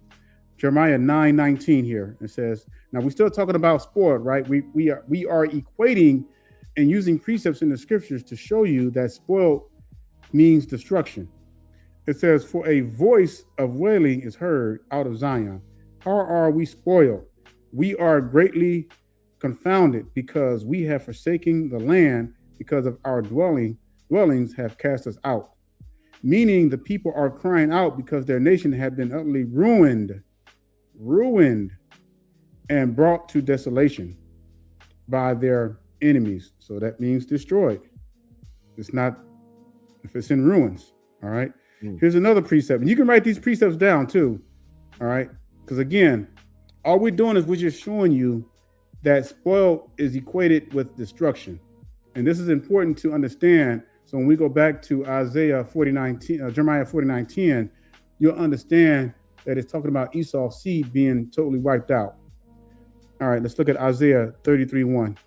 9:19 here. It says, now we're still talking about spoiled, right? We are equating and using precepts in the scriptures to show you that spoiled means destruction. It says, "For a voice of wailing is heard out of Zion. How are we spoiled? We are greatly confounded, because we have forsaken the land, because of our dwellings have cast us out." Meaning the people are crying out because their nation had been utterly ruined, and brought to desolation by their enemies. So that means destroyed. It's not if it's in ruins. All right. Here's another precept, and you can write these precepts down too. All right. Because again, all we're doing is we're just showing you that spoiled is equated with destruction. And this is important to understand. So when we go back to Jeremiah 49:10, you'll understand that it's talking about Esau's seed being totally wiped out. All right, let's look at Isaiah 33:1.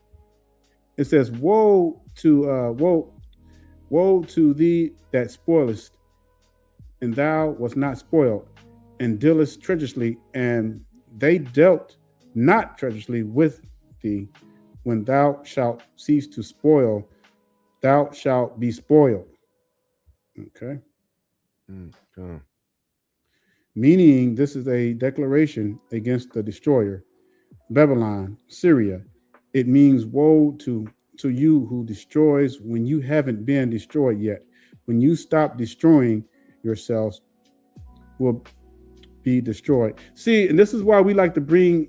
It says, "Woe woe to thee that spoilest, and thou wast not spoiled, and dealest treacherously, and they dealt not treacherously with thee. When thou shalt cease to spoil, thou shalt be spoiled. Okay. Meaning, this is a declaration against the destroyer, Babylon, Syria. It means woe to you who destroys when you haven't been destroyed yet. When you stop destroying yourselves, will be destroyed. See, and this is why we like to bring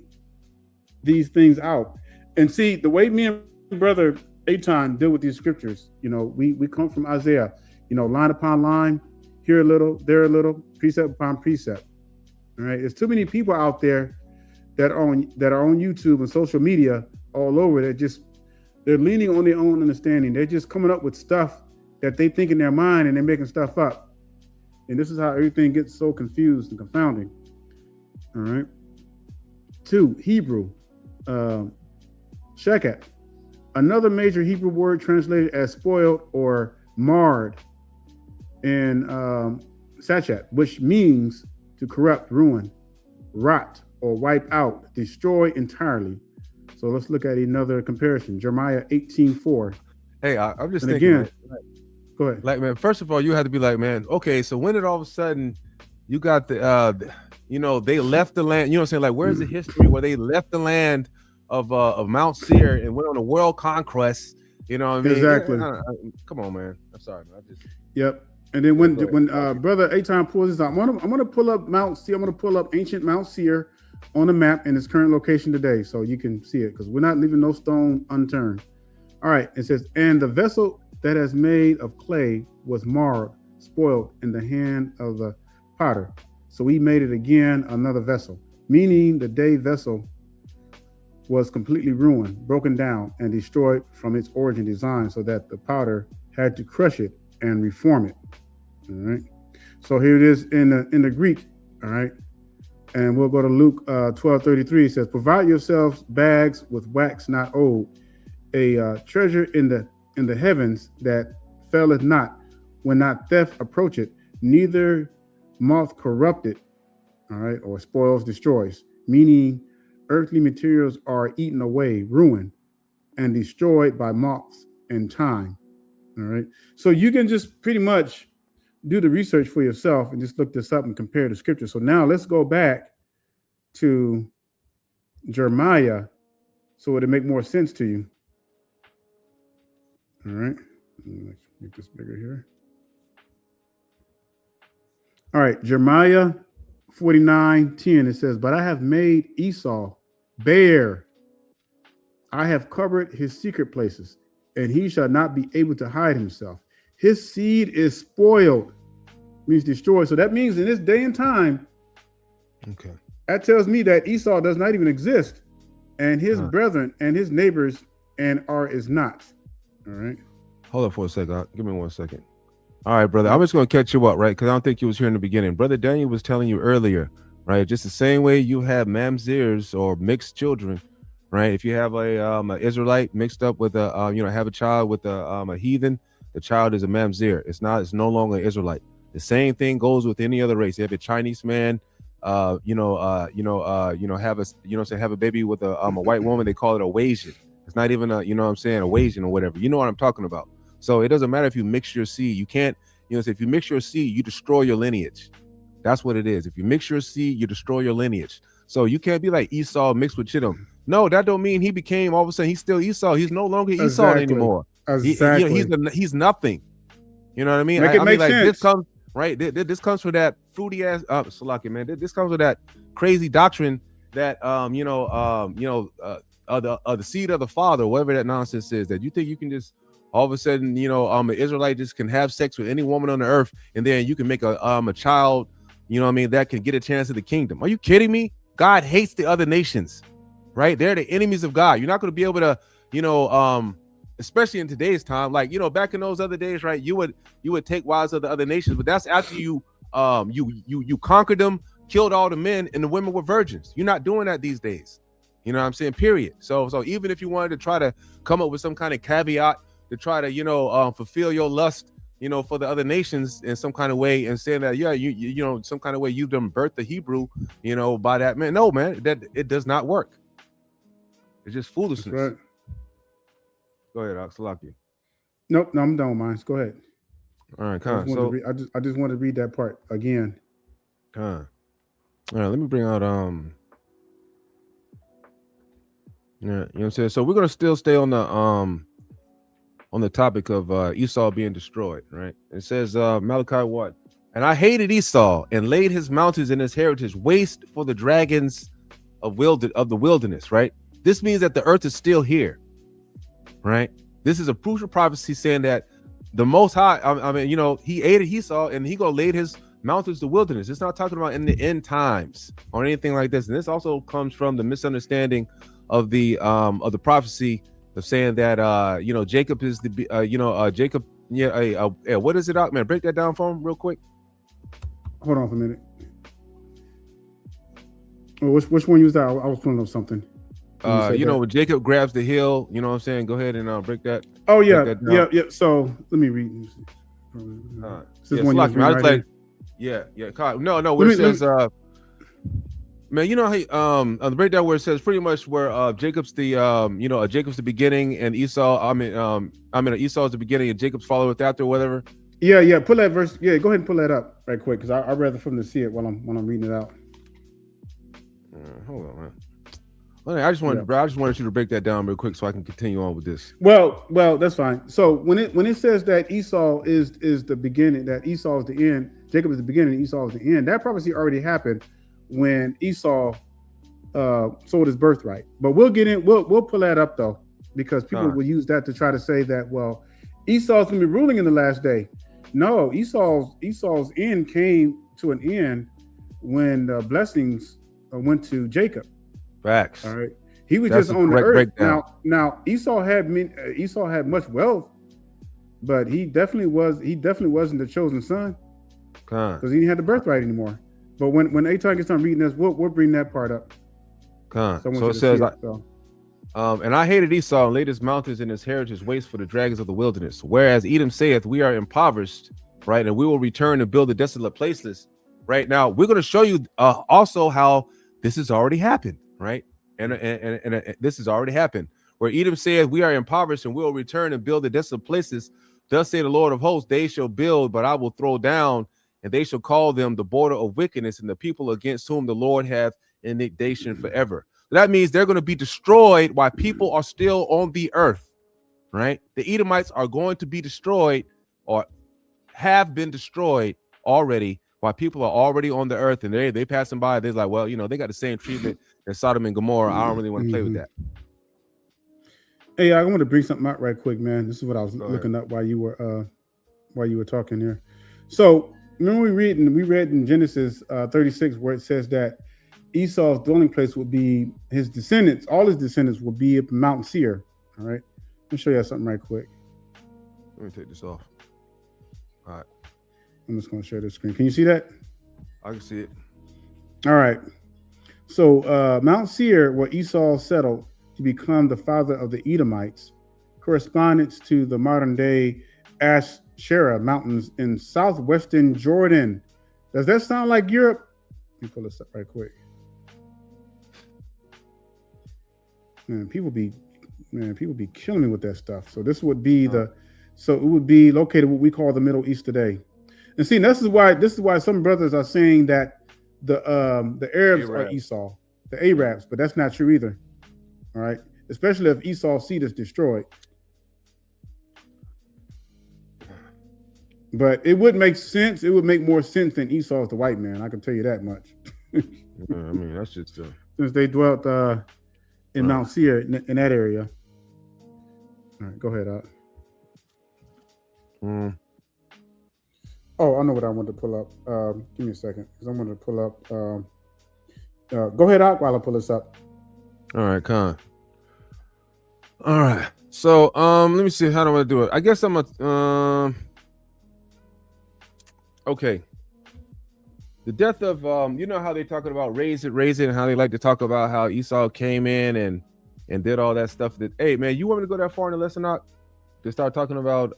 these things out. And see, the way me and brother Aton deal with these scriptures, we come from Isaiah, line upon line, here a little, there a little, precept upon precept. All right. There's too many people out there that are on YouTube and social media all over they're leaning on their own understanding. They're just coming up with stuff that they think in their mind, and they're making stuff up. And this is how everything gets so confused and confounding. All right. 2, Hebrew, Sheket, another major Hebrew word translated as spoiled or marred, and Sachet, which means to corrupt, ruin, rot, or wipe out, destroy entirely. So let's look at another comparison. Jeremiah 18:4. Hey, I'm just and thinking. Again, go ahead. Like, man, first of all, you had to be like, man, okay, so when did all of a sudden you got they left the land, I'm saying? Like, where's the history where they left the land of Mount Seir and went on a world conquest? You know what I mean? Exactly. Come on, man. I'm sorry, man. Yep. And then when brother Aton pulls this out, I'm gonna pull up Mount Seir. I'm gonna pull up ancient Mount Seir on the map in its current location today, so you can see it, because we're not leaving no stone unturned. All right. It says, and the vessel that is made of clay was marred, spoiled in the hand of the potter. So he made it again another vessel, meaning the day vessel was completely ruined, broken down, and destroyed from its origin design, so that the potter had to crush it and reform it. All right. So here it is in the Greek. All right. And we'll go to Luke 12:33. It says, provide yourselves bags with wax not old, a treasure in the heavens that faileth not, when not theft approach it, neither moth corrupt it, all right, or spoils, destroys, meaning earthly materials are eaten away, ruined, and destroyed by moths and time. All right. So you can just pretty much do the research for yourself and just look this up and compare the scripture. So now let's go back to Jeremiah so it'll make more sense to you. All right. Let's make this bigger here. All right. Jeremiah 49:10. It says, but I have made Esau bare. I have covered his secret places, and he shall not be able to hide himself. His seed is spoiled, means destroyed. So that means in this day and time, okay, that tells me that Esau does not even exist, and his brethren and his neighbors is not. All right. Hold up for a second. Give me 1 second. All right, brother. I'm just going to catch you up, right? Because I don't think you was here in the beginning. Brother Daniel was telling you earlier, right? Just the same way you have mamzers or mixed children, right? If you have an Israelite mixed up with have a child with a heathen, the child is a mamzer. It's no longer an Israelite. The same thing goes with any other race. You have a Chinese man, have a baby with a white woman. They call it a Wasian. It's not even a Wasian or whatever. You know what I'm talking about. So it doesn't matter if you mix your seed. You can't, if you mix your seed, you destroy your lineage. That's what it is. If you mix your seed, you destroy your lineage. So you can't be like Esau mixed with Chittim. No, that don't mean he became all of a sudden he's still Esau. He's no longer Esau anymore. Exactly. He's nothing. You know what I mean? Make it make sense. This comes right. This comes from that fruity ass Salaki, man. This comes with that crazy doctrine that the seed of the father, whatever that nonsense is, that you think you can just all of a sudden, an Israelite just can have sex with any woman on the earth, and then you can make a child, that can get a chance at the kingdom. Are you kidding me? God hates the other nations, right? They're the enemies of God. You're not going to be able to, especially in today's time, like, back in those other days, right? You would take wives of the other nations, but that's after you conquered them, killed all the men, and the women were virgins. You're not doing that these days. You know what I'm saying? Period. So even if you wanted to try to come up with some kind of caveat to try to, fulfill your lust, for the other nations in some kind of way, and saying that, yeah, you know, some kind of way you've done birthed the Hebrew, by that man. No, man, that it does not work. It's just foolishness. That's right. Go ahead, Oxalaki. Nope, no, I'm done with mine. Go ahead. All right, I just wanted to read that part again. All right, let me bring out yeah, you know what I'm saying? So we're gonna still stay on the topic of Esau being destroyed, right? It says Malachi what? And I hated Esau and laid his mountains and his heritage waste for the dragons of the wilderness, right? This means that the earth is still here, right? This is a crucial prophecy saying that the Most High, he hated Esau and he gonna laid his mountains the wilderness. It's not talking about in the end times or anything like this. And this also comes from the misunderstanding of the prophecy of saying that Jacob is the Jacob. What is it out, man? Break that down for him real quick. Hold on for a minute. Oh, which one was that? I was pulling up something. When Jacob grabs the hill, you know what I'm saying? Go ahead and break that. Oh yeah, yeah. So let me read. No. Where it says, man, you know how on the breakdown where it says pretty much where Jacob's the Jacob's the beginning and Esau. Esau's the beginning and Jacob's followed after or whatever. Yeah. Pull that verse. Yeah, go ahead and pull that up right quick because I'd rather for them to see it while I'm reading it out. Hold on, man. I just wanted you to break that down real quick so I can continue on with this. Well, that's fine. So when it says that Esau is the beginning, that Esau is the end, Jacob is the beginning, Esau is the end, that prophecy already happened when Esau sold his birthright. But we'll pull that up though, because people will use that to try to say that, well, Esau's gonna be ruling in the last day. No, Esau's end came to an end when the blessings went to Jacob. Facts. All right. He was just on the earth. Now Esau had much wealth, but he definitely wasn't the chosen son because he didn't have the birthright anymore. But when Eitan gets on reading this, we'll bring that part up. So it says, and I hated Esau and laid his mountains and his heritage waste for the dragons of the wilderness. Whereas Edom saith, we are impoverished, right? And we will return and build the desolate places. Right now, we're going to show you also how this has already happened. Right, and this has already happened. Where Edom says, "We are impoverished, and we will return and build the desolate places." Thus say the Lord of hosts: They shall build, but I will throw down, and they shall call them the border of wickedness, and the people against whom the Lord hath indignation forever. So that means they're going to be destroyed while people are still on the earth. Right, the Edomites are going to be destroyed, or have been destroyed already, while people are already on the earth, and they passing by. They're like, well, they got the same treatment as Sodom and Gomorrah. I don't really want to play with that. Hey, I want to bring something out right quick, man. This is what I was looking up while you were talking here. So remember we read in Genesis 36 where it says that Esau's dwelling place would be his descendants. All his descendants will be up Mount Seir. All right, let me show you something right quick. Let me take this off. All right. I'm just going to share the screen. Can you see that? I can see it. All right. So Mount Seir, where Esau settled to become the father of the Edomites, correspondence to the modern day Asherah Mountains in southwestern Jordan. Does that sound like Europe? Let me pull this up right quick. Man, people be killing me with that stuff. So this would be it would be located what we call the Middle East today. And see, this is why some brothers are saying that the Arabs are Esau, the Arabs, but that's not true either. All right, especially if Esau's seed is destroyed. But it would make sense. It would make more sense than Esau is the white man. I can tell you that much. I mean, that's just since they dwelt in Mount Seir in that area. All right, go ahead, Oh, I know what I wanted to pull up. Give me a second, because I wanted to pull up. Go ahead out while I pull this up. All right, Con. All right. So, let me see. How do I do it? I guess I'm okay. The death of you know how they talking about raise it, and how they like to talk about how Esau came in and did all that stuff. That, hey man, you want me to go that far in the lesson, Enoch? they start talking about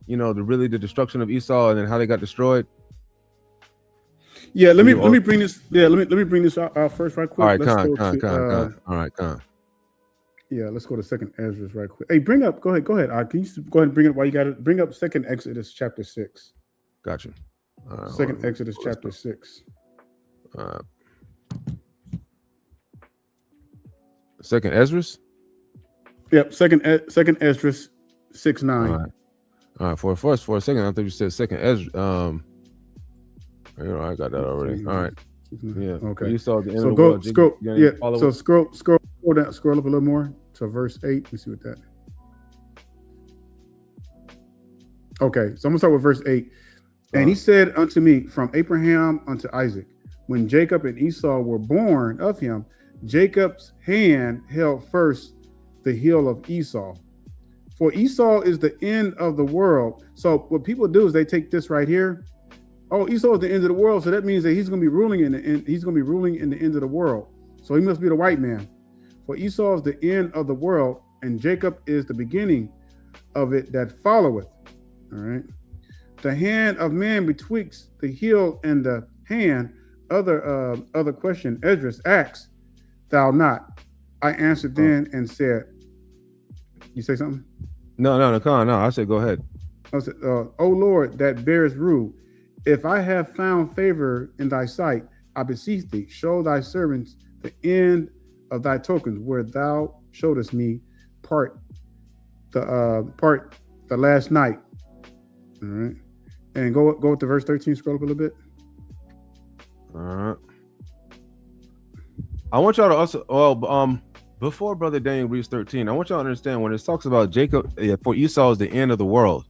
you know, the destruction of Esau and then how they got destroyed. Yeah, let me bring this. Yeah, let me bring this out first, right quick. All right, Let's con. All right, con. Yeah, let's go to Second Ezra right quick. Hey, bring up. Go ahead. Can you go ahead and bring it while you got it? Bring up Second Exodus chapter 6. Gotcha. Second Exodus chapter 6. Second Ezra's. Yep. Second Ezra 6:9. All right. For a second, I thought you said Second Ezra. You know, I got that already. All right. Yeah. Okay. You saw the end So of the go world. scroll. Yeah. So scroll down. Scroll up a little more to verse 8. Let me see what that. Okay. So I'm gonna start with verse 8. And he said unto me, from Abraham unto Isaac, when Jacob and Esau were born of him, Jacob's hand held first the heel of Esau. For Esau is the end of the world. So what people do is they take this right here. Oh, Esau is the end of the world. So that means that he's going to be ruling in the end. He's going to be ruling in the end of the world. So he must be the white man. For Esau is the end of the world, and Jacob is the beginning of it that followeth. All right. The hand of man betwixt the heel and the hand. Other question. Esdras asks, thou not? I answered then and said, you say something? No, con. No, I said go ahead. I said, O Lord, that bearest rule, if I have found favor in thy sight, I beseech thee, show thy servants the end of thy tokens, where thou showedest me part the last night. All right. And go to verse 13, scroll up a little bit. All right. I want y'all to also, before Brother Daniel reads 13, I want y'all to understand when it talks about Jacob, for Esau is the end of the world,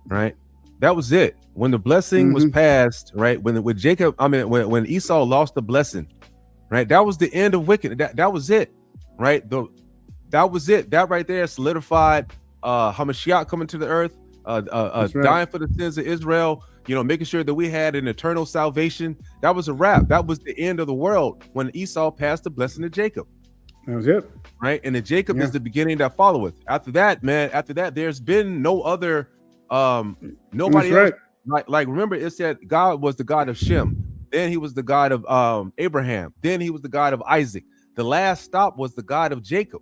right? That was it. When the blessing was passed, right? When Jacob, when Esau lost the blessing, right? That was the end of wickedness. That was it, right? That was it. That right there solidified Hamashiach coming to the earth, dying for the sins of Israel, you know, making sure that we had an eternal salvation. That was a wrap. That was the end of the world when Esau passed the blessing to Jacob. That was it. Right. And then Jacob is the beginning that followeth. After that, there's been no other nobody else. Like remember, it said God was the God of Shem, then he was the God of Abraham, then he was the God of Isaac. The last stop was the God of Jacob.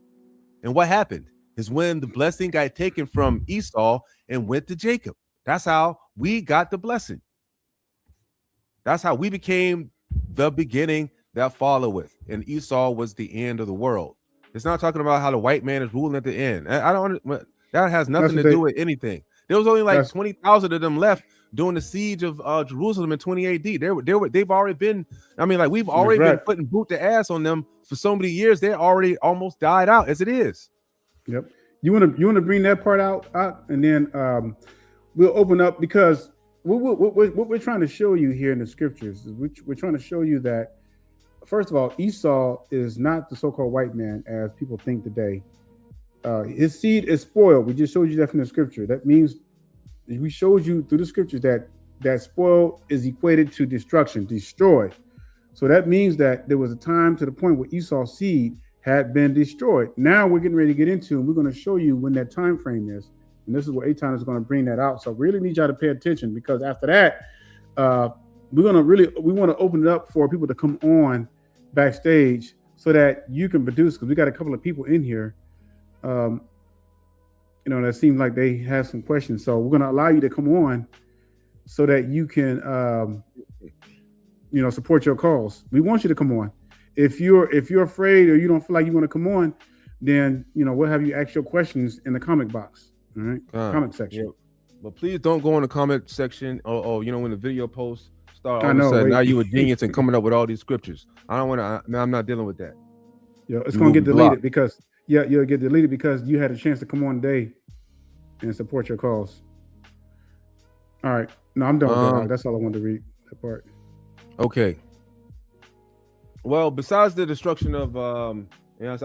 And what happened is when the blessing got taken from Esau and went to Jacob. That's how we got the blessing. That's how we became the beginning that followeth, and Esau was the end of the world. It's not talking about how the white man is ruling at the end. I don't. That has nothing to do with anything. There was only like 20,000 of them left during the siege of Jerusalem in 20 AD. They've already been. I mean, like we've already been putting boot to ass on them for so many years. They already almost died out as it is. Yep. You want to bring that part out, and then we'll open up because what we're trying to show you here in the scriptures is we're trying to show you that. First of all, Esau is not the so-called white man as people think today. His seed is spoiled. We just showed you that from the scripture. That means we showed you through the scriptures that spoil is equated to destruction, destroyed. So that means that there was a time to the point where Esau's seed had been destroyed. Now we're getting ready to get into, and we're going to show you when that time frame is. And this is what Eitan is going to bring that out. So really need y'all to pay attention, because after that, we want to open it up for people to come on backstage so that you can produce, because we got a couple of people in here that seem like they have some questions. So we're going to allow you to come on so that you can support your cause. We want you to come on. If you're afraid or you don't feel like you want to come on, then we'll have you ask your questions in the comment box. All right, comment section. Yeah. But please don't go in the comment section or when the video posts start all I of know, a sudden wait. now you a genius and coming up with all these scriptures. I don't want to. I'm not dealing with that. Yeah, it's going to get deleted because you'll get deleted because you had a chance to come on today and support your cause. All right, no, I'm done with that. That's all I wanted to read, that part. Okay. Well, besides the destruction of so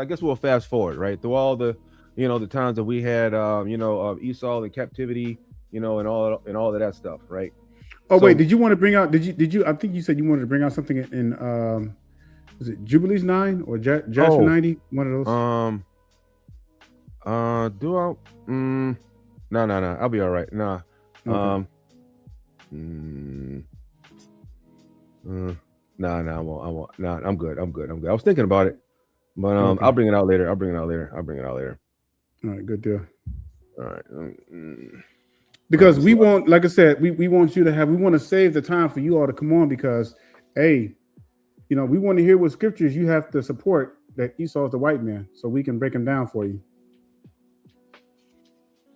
I guess we'll fast forward right through all the the times that we had of Esau in captivity, and all of that stuff, right? Oh, wait, did you want to bring out, did you, I think you said you wanted to bring out something in, was it Jubilees 9 or Jasher 90? One of those? Do I? No. I'll be all right. Nah. Okay. Nah. I won't. Nah, I'm good. I was thinking about it, but Okay. I'll bring it out later. I'll bring it out later. All right, good deal. All right. Because we want, like I said, we want you to have, we want to save the time for you all to come on because, hey, you know, we want to hear what scriptures you have to support that Esau is the white man, so we can break them down for you.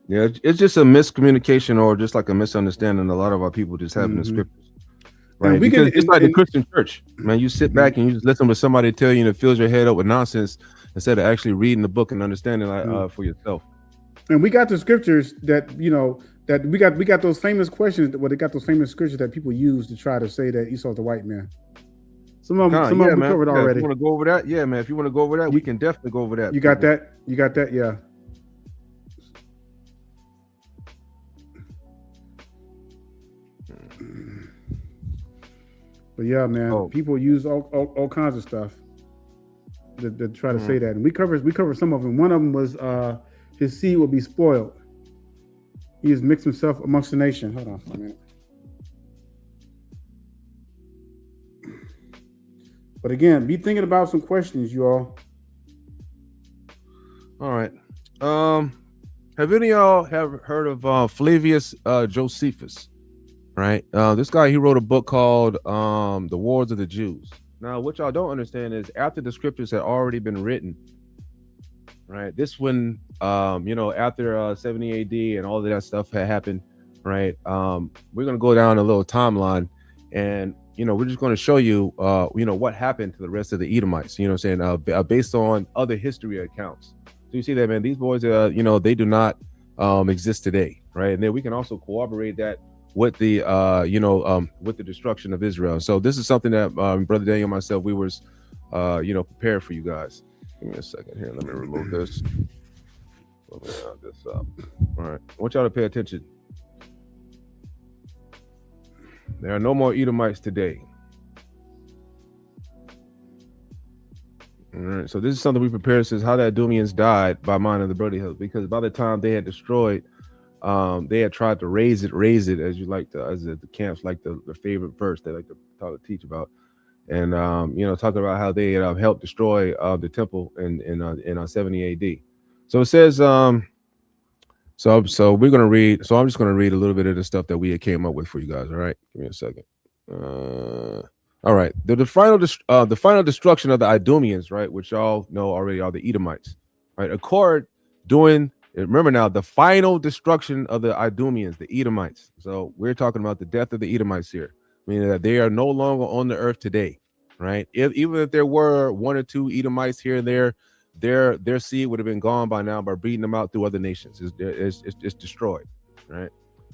Yeah, it's just a miscommunication or just like a misunderstanding. A lot of our people just having the scriptures, right? Because it's like the Christian church, man. You sit back and you just listen to somebody tell you and it fills your head up with nonsense instead of actually reading the book and understanding for yourself. And we got the scriptures that, you know, that we got those famous questions. Well, they got those famous scriptures that people use to try to say that Esau's the white man. Some of them we covered already. If you want to go over that, yeah, man. If you want to go over that, we can definitely go over that. You got that? You got that? Yeah. But yeah, man, people use all kinds of stuff to try to say that, and we covered some of them. One of them was his seed will be spoiled. He has mixed himself amongst the nation. Hold on for a minute. But again, be thinking about some questions, you all. All right. Have any of y'all have heard of Flavius Josephus? Right. This guy, he wrote a book called The Wars of the Jews. Now, what y'all don't understand is after the scriptures had already been written, right? This one, you know, after 70 AD and all of that stuff had happened, right? We're going to go down a little timeline and, you know, we're just going to show you, you know, what happened to the rest of the Edomites, you know what I'm saying, based on other history accounts. So you see that, man, these boys, you know, they do not exist today, right? And then we can also corroborate that with the, you know, with the destruction of Israel. So this is something that Brother Daniel and myself, we was, you know, prepared for you guys. Give me a second here. Let me remove this. Let me add this up. All right. I want y'all to pay attention. There are no more Edomites today. All right. So this is something we prepared. Says how the Idumeans died by mind of the Brody Hills, because by the time they had destroyed, they had tried to raise it, as you like to, as the camps like the favorite verse they like to talk to teach about. And you know, talking about how they helped destroy the temple in 70 AD. So it says, so we're gonna read. So I'm just gonna read a little bit of the stuff that we had came up with for you guys. All right, give me a second. All right, the final destruction of the Idumeans, right, which y'all know already are the Edomites, right? Occurred during. Remember now, the final destruction of the Idumeans, the Edomites. So we're talking about the death of the Edomites here, meaning that they are no longer on the earth today, right? Even if there were one or two Edomites here and there, their seed would have been gone by now by breeding them out through other nations. It's destroyed, right?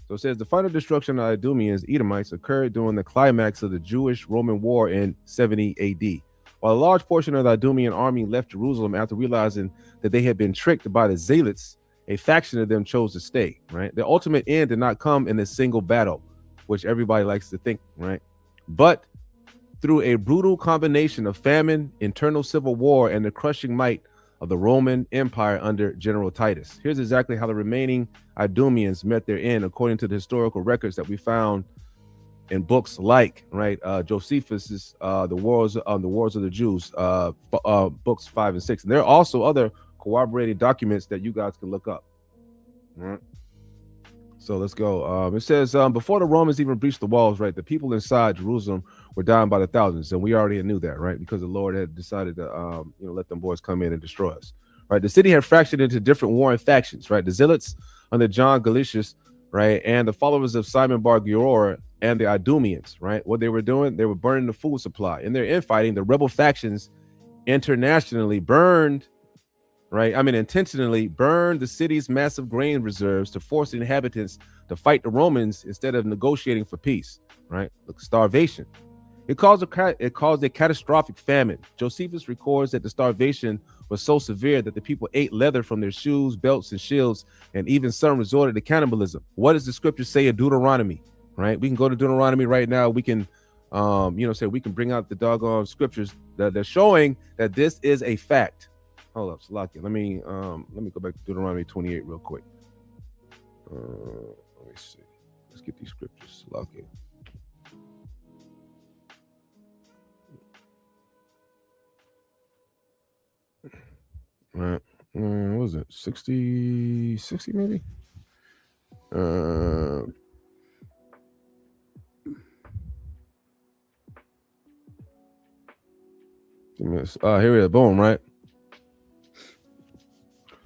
So it says the final destruction of Idumeans, Edomites, occurred during the climax of the Jewish-Roman War in 70 AD. While a large portion of the Idumean army left Jerusalem after realizing that they had been tricked by the Zealots, a faction of them chose to stay, right? The ultimate end did not come in a single battle, which everybody likes to think, right? But through a brutal combination of famine, internal civil war, and the crushing might of the Roman Empire under General Titus. Here's exactly how the remaining Idumeans met their end, according to the historical records that we found in books like, right, Josephus's the Wars of the Jews, books 5 and 6. And there are also other corroborating documents that you guys can look up. All right. So let's go. It says before the Romans even breached the walls, right, the people inside Jerusalem were dying by the thousands, and we already knew that, right, because the Lord had decided to you know, let them boys come in and destroy us. Right, the city had fractured into different warring factions, right? The Zealots under John Gallius, right, and the followers of Simon Bar Giora and the Idumeans, right? What they were doing, they were burning the food supply. In their infighting, the rebel factions internationally burned, right? I mean, intentionally burned the city's massive grain reserves to force the inhabitants to fight the Romans instead of negotiating for peace, right? Look, starvation. It caused a catastrophic famine. Josephus records that the starvation was so severe that the people ate leather from their shoes, belts, and shields, and even some resorted to cannibalism. What does the scripture say in Deuteronomy? Right? We can go to Deuteronomy right now. We can, you know, say we can bring out the doggone scriptures that they're showing that this is a fact. hold up, Salakia. Let me go back to Deuteronomy 28 real quick. Let me see. Let's get these scriptures, Salakia. All right. What was it? 60 maybe? Here it is. Boom, right?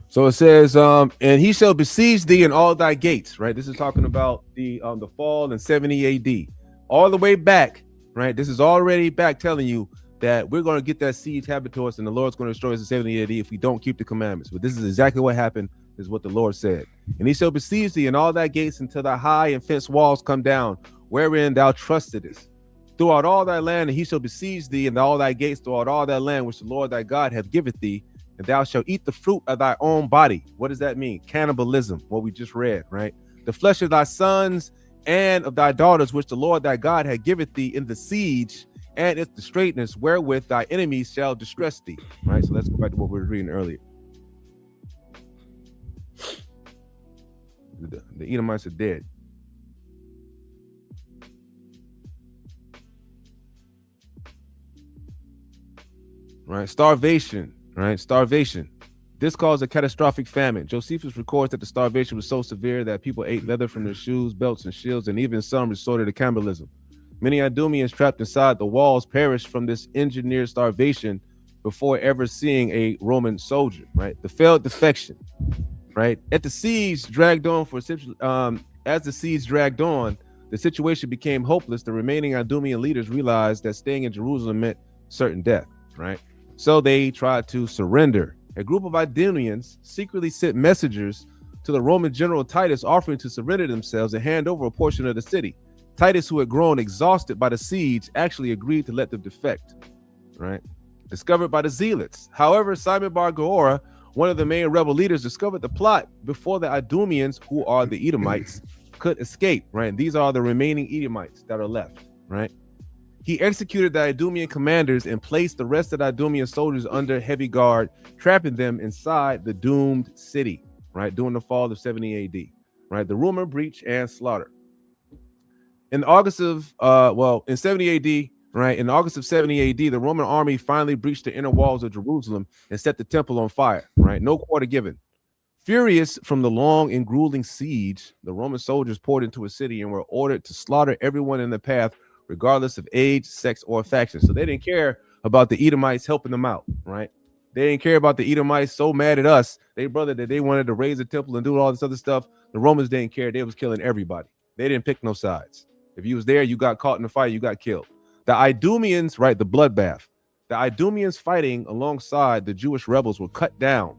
So it says, and he shall besiege thee in all thy gates, right? This is talking about the fall in 70 AD. All the way back, right? This is already back telling you that we're going to get that siege happen to us, and the Lord's going to destroy us in 70 AD if we don't keep the commandments. But this is exactly what happened, is what the Lord said. And he shall besiege thee in all thy gates until thy high and fenced walls come down, wherein thou trustedest. Throughout all thy land, and he shall besiege thee in all thy gates throughout all thy land, which the Lord thy God hath giveth thee, and thou shalt eat the fruit of thy own body. What does that mean? Cannibalism, what we just read, right? The flesh of thy sons and of thy daughters, which the Lord thy God hath giveth thee in the siege, and if the straightness wherewith thy enemies shall distress thee. Right? So let's go back to what we were reading earlier. The Edomites are dead. Right? Starvation. Right? Starvation. This caused a catastrophic famine. Josephus records that the starvation was so severe that people ate leather from their shoes, belts, and shields, and even some resorted to cannibalism. Many Idumeans trapped inside the walls perished from this engineered starvation before ever seeing a Roman soldier, right? The failed defection, right? As the siege dragged on, the situation became hopeless. The remaining Idumean leaders realized that staying in Jerusalem meant certain death, right? So they tried to surrender. A group of Idumeans secretly sent messengers to the Roman general Titus offering to surrender themselves and hand over a portion of the city. Titus, who had grown exhausted by the siege, actually agreed to let them defect, right? Discovered by the zealots. However, Simon Bar Goora, one of the main rebel leaders, discovered the plot before the Idumeans, who are the Edomites, could escape, right? These are the remaining Edomites that are left, right? He executed the Idumean commanders and placed the rest of the Idumean soldiers under heavy guard, trapping them inside the doomed city, right? During the fall of 70 AD, right? The rumor, breach, and slaughter. In August of, in 70 AD, right? In August of 70 AD, the Roman army finally breached the inner walls of Jerusalem and set the temple on fire, right? No quarter given. Furious from the long and grueling siege, the Roman soldiers poured into a city and were ordered to slaughter everyone in the path, regardless of age, sex, or faction. So they didn't care about the Edomites helping them out, right? They didn't care about the Edomites so mad at us, they brother, that they wanted to raise a temple and do all this other stuff. The Romans didn't care. They was killing everybody. They didn't pick no sides. If you was there, you got caught in the fight, you got killed. The Idumeans, right, the bloodbath. The Idumeans fighting alongside the Jewish rebels were cut down,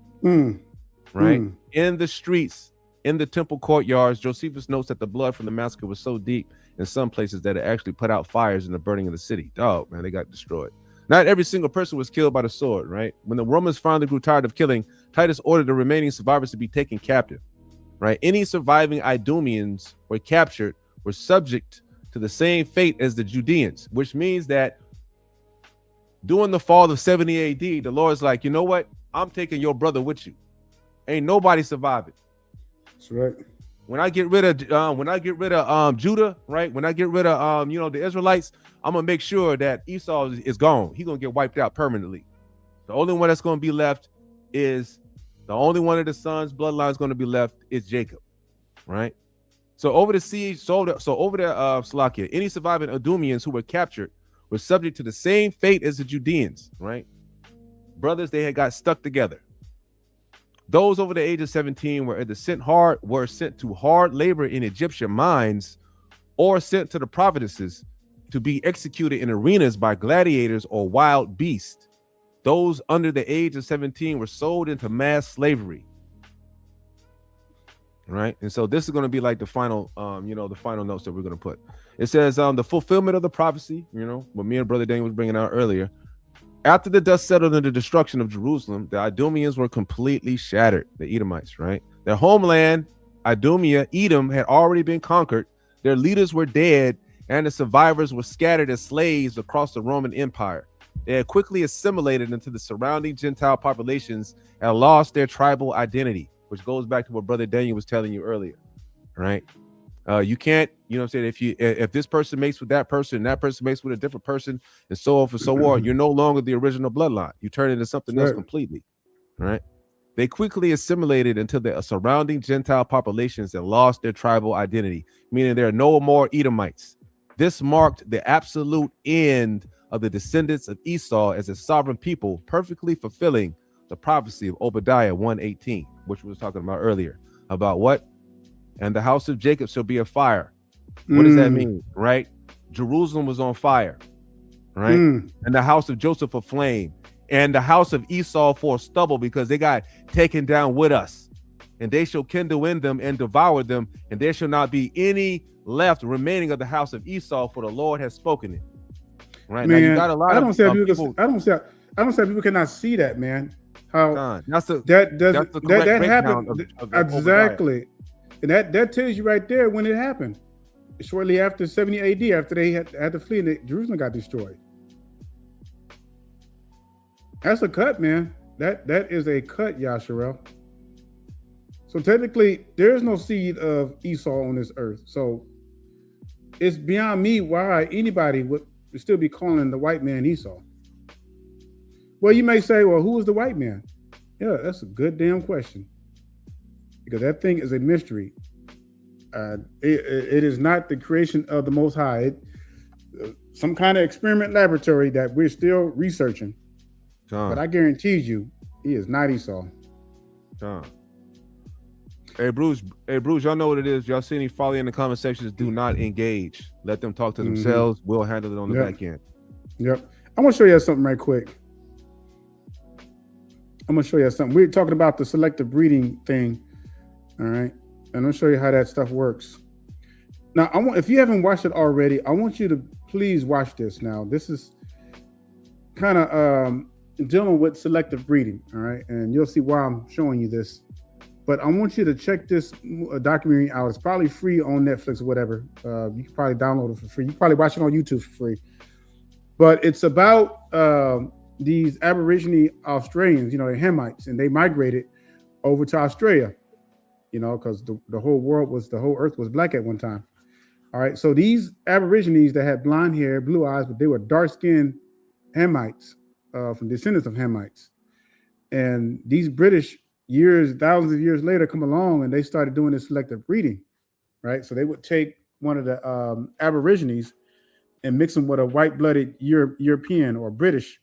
right? In the streets, in the temple courtyards. Josephus notes that the blood from the massacre was so deep in some places that it actually put out fires in the burning of the city. Dog, man, they got destroyed. Not every single person was killed by the sword, right? When the Romans finally grew tired of killing, Titus ordered the remaining survivors to be taken captive, right? Any surviving Idumeans were captured were subject to the same fate as the Judeans, which means that during the fall of 70 AD, the Lord's like, you know what? I'm taking your brother with you. Ain't nobody surviving. That's right. When I get rid of Judah, right? When I get rid of the Israelites, I'm gonna make sure that Esau is gone. He's gonna get wiped out permanently. The only one that's gonna be left is the only one of the sons' bloodline is gonna be left is Jacob, right? So over the siege, over the Salakia, any surviving Idumeans who were captured were subject to the same fate as the Judeans, right? Brothers, they had got stuck together. Those over the age of 17 were either sent to hard labor in Egyptian mines or sent to the provinces to be executed in arenas by gladiators or wild beasts. Those under the age of 17 were sold into mass slavery. Right. And so this is going to be like the final, the final notes that we're going to put. It says the fulfillment of the prophecy, what me and Brother Daniel was bringing out earlier. After the dust settled in the destruction of Jerusalem, the Idumeans were completely shattered, the Edomites, right? Their homeland, Idumea, Edom, had already been conquered. Their leaders were dead, and the survivors were scattered as slaves across the Roman Empire. They had quickly assimilated into the surrounding Gentile populations and lost their tribal identity, which goes back to what Brother Daniel was telling you earlier, right? You can't, you know what I'm saying, if this person mates with that person, and that person mates with a different person, and so on and so on, you're no longer the original bloodline. You turn into something else completely, right? They quickly assimilated into the surrounding Gentile populations and lost their tribal identity, meaning there are no more Edomites. This marked the absolute end of the descendants of Esau as a sovereign people, perfectly fulfilling the prophecy of Obadiah 1:18, which we was talking about earlier, about what? And the house of Jacob shall be a fire. What does that mean, right? Jerusalem was on fire, right? And the house of Joseph a flame, and the house of Esau for stubble, because they got taken down with us. And they shall kindle in them and devour them, and there shall not be any left remaining of the house of Esau, for the Lord has spoken it. Right, man, now you got a lot of people. I don't say people cannot see that, man. How that's the that happened exactly. And that tells you right there when it happened. Shortly after 70 AD, after they had to flee, and Jerusalem got destroyed. That's a cut, man. That is a cut, Yasharel. So technically, there is no seed of Esau on this earth. So it's beyond me why anybody would still be calling the white man Esau. Well, you may say, well, who is the white man? Yeah, that's a good damn question. Because that thing is a mystery. It is not the creation of the Most High. Some kind of experiment laboratory that we're still researching. But I guarantee you, he is not Esau. Hey Bruce, y'all know what it is. Y'all see any folly in the comment sections, do not engage. Let them talk to themselves. We'll handle it on the back end. Yep. I'm gonna show you something right quick. We're talking about the selective breeding thing. All right. And I'll show you how that stuff works. Now, if you haven't watched it already, I want you to please watch this now. This is kind of dealing with selective breeding, all right? And you'll see why I'm showing you this. But I want you to check this documentary out. It's probably free on Netflix or whatever. You can probably download it for free. You can probably watch it on YouTube for free. But it's about these Aborigine Australians, the Hamites, and they migrated over to Australia. Because the whole earth was black at one time. All right. So these Aborigines that had blonde hair, blue eyes, but they were dark-skinned Hamites, from descendants of Hamites. And these British thousands of years later come along and they started doing this selective breeding, right? So they would take one of the Aborigines and mix them with a white-blooded European or British,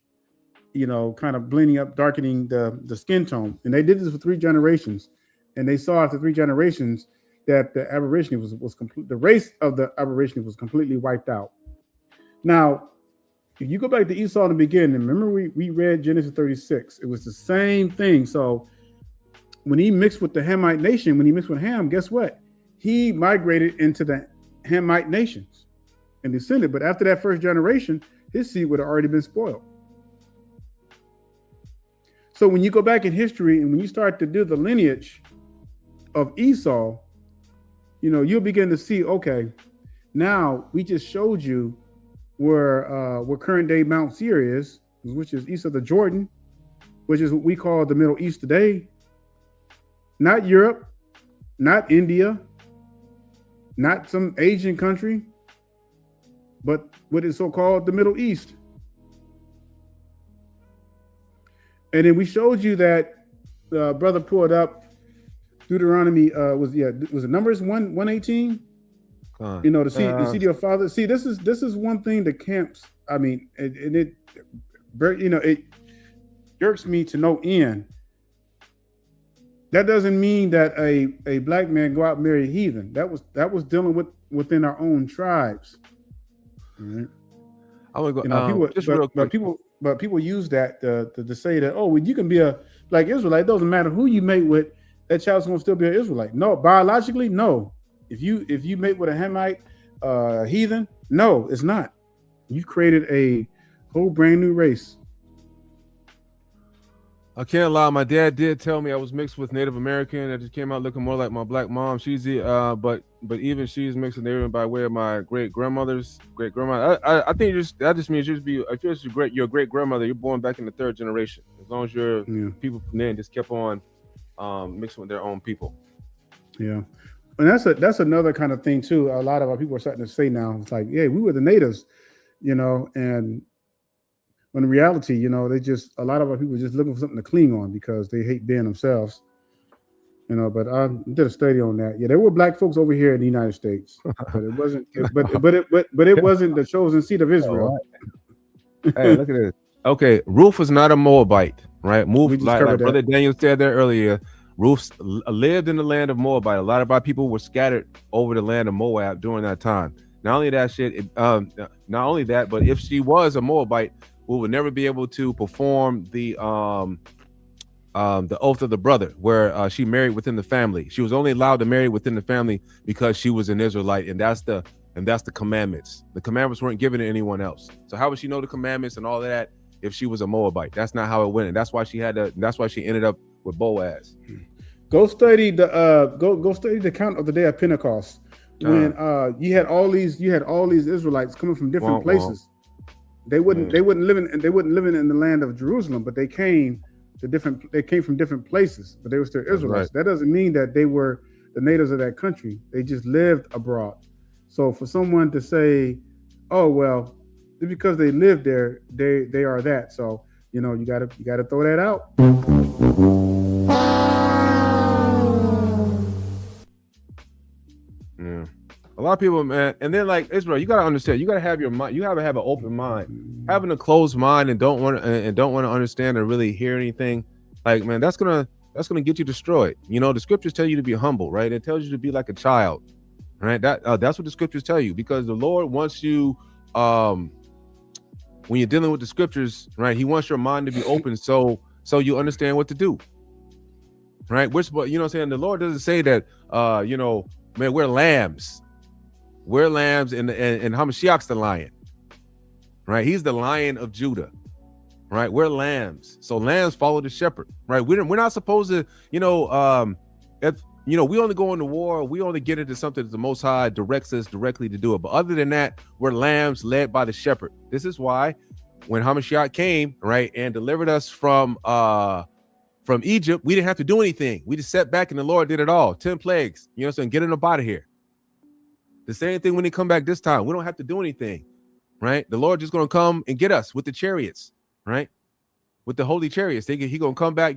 kind of blending up, darkening the skin tone. And they did this for 3 generations. And they saw after 3 generations that the Aborigine was complete. The race of the Aborigine was completely wiped out. Now, if you go back to Esau in the beginning, remember we read Genesis 36. It was the same thing. So when he mixed with the Hamite nation, when he mixed with Ham, guess what? He migrated into the Hamite nations and descended. But after that first generation, his seed would have already been spoiled. So when you go back in history and when you start to do the lineage of Esau, you'll begin to see, okay, now we just showed you where current day Mount Seir is, which is east of the Jordan, which is what we call the Middle East today. Not Europe, not India, not some Asian country, but what is so-called the Middle East. And then we showed you that brother pulled up Deuteronomy was it Numbers 1:18? The seed of your father. See, this is one thing the camps. I mean, and it irks me to no end. That doesn't mean that a black man go out and marry a heathen. That was dealing within our own tribes. Right? I want to go. People use that to say that, oh, well, you can be a black Israelite. It doesn't matter who you mate with. That child's gonna still be an Israelite. No, biologically, no. If you mate with a Hamite heathen, no, it's not. You've created a whole brand new race. I can't lie. My dad did tell me I was mixed with Native American. I just came out looking more like my black mom. She's but but even she's mixed with Aryan by way of my great grandmother's great grandmother. I think that just means if you're your great grandmother, you're born back in the third generation. As long as your people from then just kept on mixing with their own people. Yeah, and that's another kind of thing too. A lot of our people are starting to say now, it's like, yeah, we were the natives, and when in reality, a lot of our people are just looking for something to cling on because they hate being themselves. But I did a study on that. Yeah, there were black folks over here in the United States, but it wasn't. But it wasn't the chosen seed of Israel. Hey, look at this. Okay, Ruth was not a Moabite, right? Like Brother Daniel said there earlier. Ruth lived in the land of Moabite. A lot of our people were scattered over the land of Moab during that time. Not only that, but if she was a Moabite, we would never be able to perform the oath of the brother, where she married within the family. She was only allowed to marry within the family because she was an Israelite, and that's the commandments. The commandments weren't given to anyone else. So how would she know the commandments and all of that if she was a Moabite? That's not how it went, and that's why she ended up with Boaz. Go study the account of the day of Pentecost when you had all these Israelites coming from different places. They wouldn't live in the land of Jerusalem, but they came from different places, but they were still Israelites. Right. That doesn't mean that they were the natives of that country. They just lived abroad. So for someone to say, oh, well, because they lived there, they are that. So, you gotta throw that out. Yeah. A lot of people, man, and then like Israel, you gotta understand, you gotta have your mind, you gotta have an open mind. Having a closed mind and don't want to understand or really hear anything, like, man, that's gonna get you destroyed. The scriptures tell you to be humble, right? It tells you to be like a child, right? That's what the scriptures tell you, because the Lord wants you, when you're dealing with the scriptures, right, he wants your mind to be open so you understand what to do, right? What I'm saying? The Lord doesn't say that man, we're lambs. We're lambs, and Hamashiach's the lion, right? He's the Lion of Judah, right? We're lambs, so lambs follow the shepherd, right? We're not supposed to, we only go into war, we only get into something that the Most High directs us directly to do it. But other than that, we're lambs led by the shepherd. This is why when Hamashiach came, right, and delivered us from Egypt, we didn't have to do anything. We just sat back and the Lord did it all. 10 plagues, saying, get him up out of here. The same thing when he come back this time. We don't have to do anything, right? The Lord just going to come and get us with the chariots, right? With the holy chariots. He going to come back,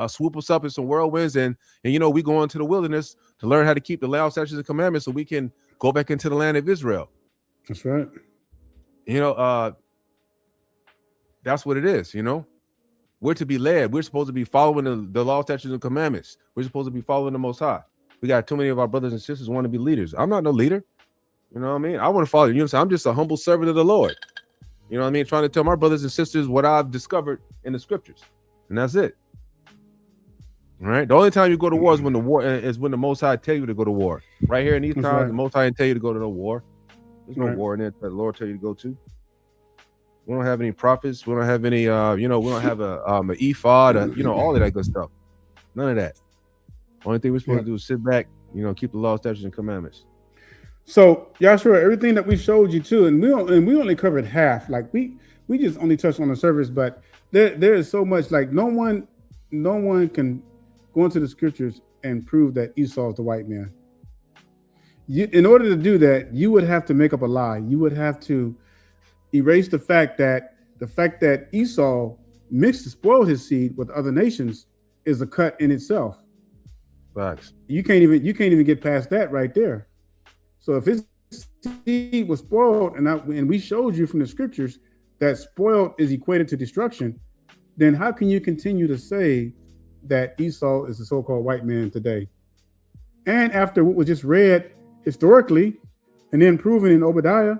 swoop us up in some whirlwinds, and we go into the wilderness to learn how to keep the law, statutes, and commandments so we can go back into the land of Israel. That's right. That's what it is, We're to be led. We're supposed to be following the law, statutes, and commandments. We're supposed to be following the Most High. We got too many of our brothers and sisters want to be leaders. I'm not no leader. You know what I mean? I want to follow you. I'm just a humble servant of the Lord. You know what I mean? Trying to tell my brothers and sisters what I've discovered in the scriptures. And that's it. All right. The only time you go to war is when the Most High tell you to go to war. Right here in these times, right. The Most High didn't tell you to go to no war. There's no war in there that the Lord tell you to go to. We don't have any prophets. We don't have any, we don't have an ephod, all of that good stuff. None of that. Only thing we're supposed to do is sit back, keep the law, statutes, and commandments. So, Jasher, everything that we showed you too, and we only covered half. Like we just only touched on the surface, but there is so much. Like no one can go into the scriptures and prove that Esau is the white man. In order to do that, you would have to make up a lie. You would have to erase the fact that Esau mixed and spoiled his seed with other nations is a cut in itself. Facts. You can't even get past that right there. So if his seed was spoiled, and we showed you from the scriptures that spoiled is equated to destruction, then how can you continue to say that Esau is the so-called white man today? And after what was just read historically and then proven in Obadiah,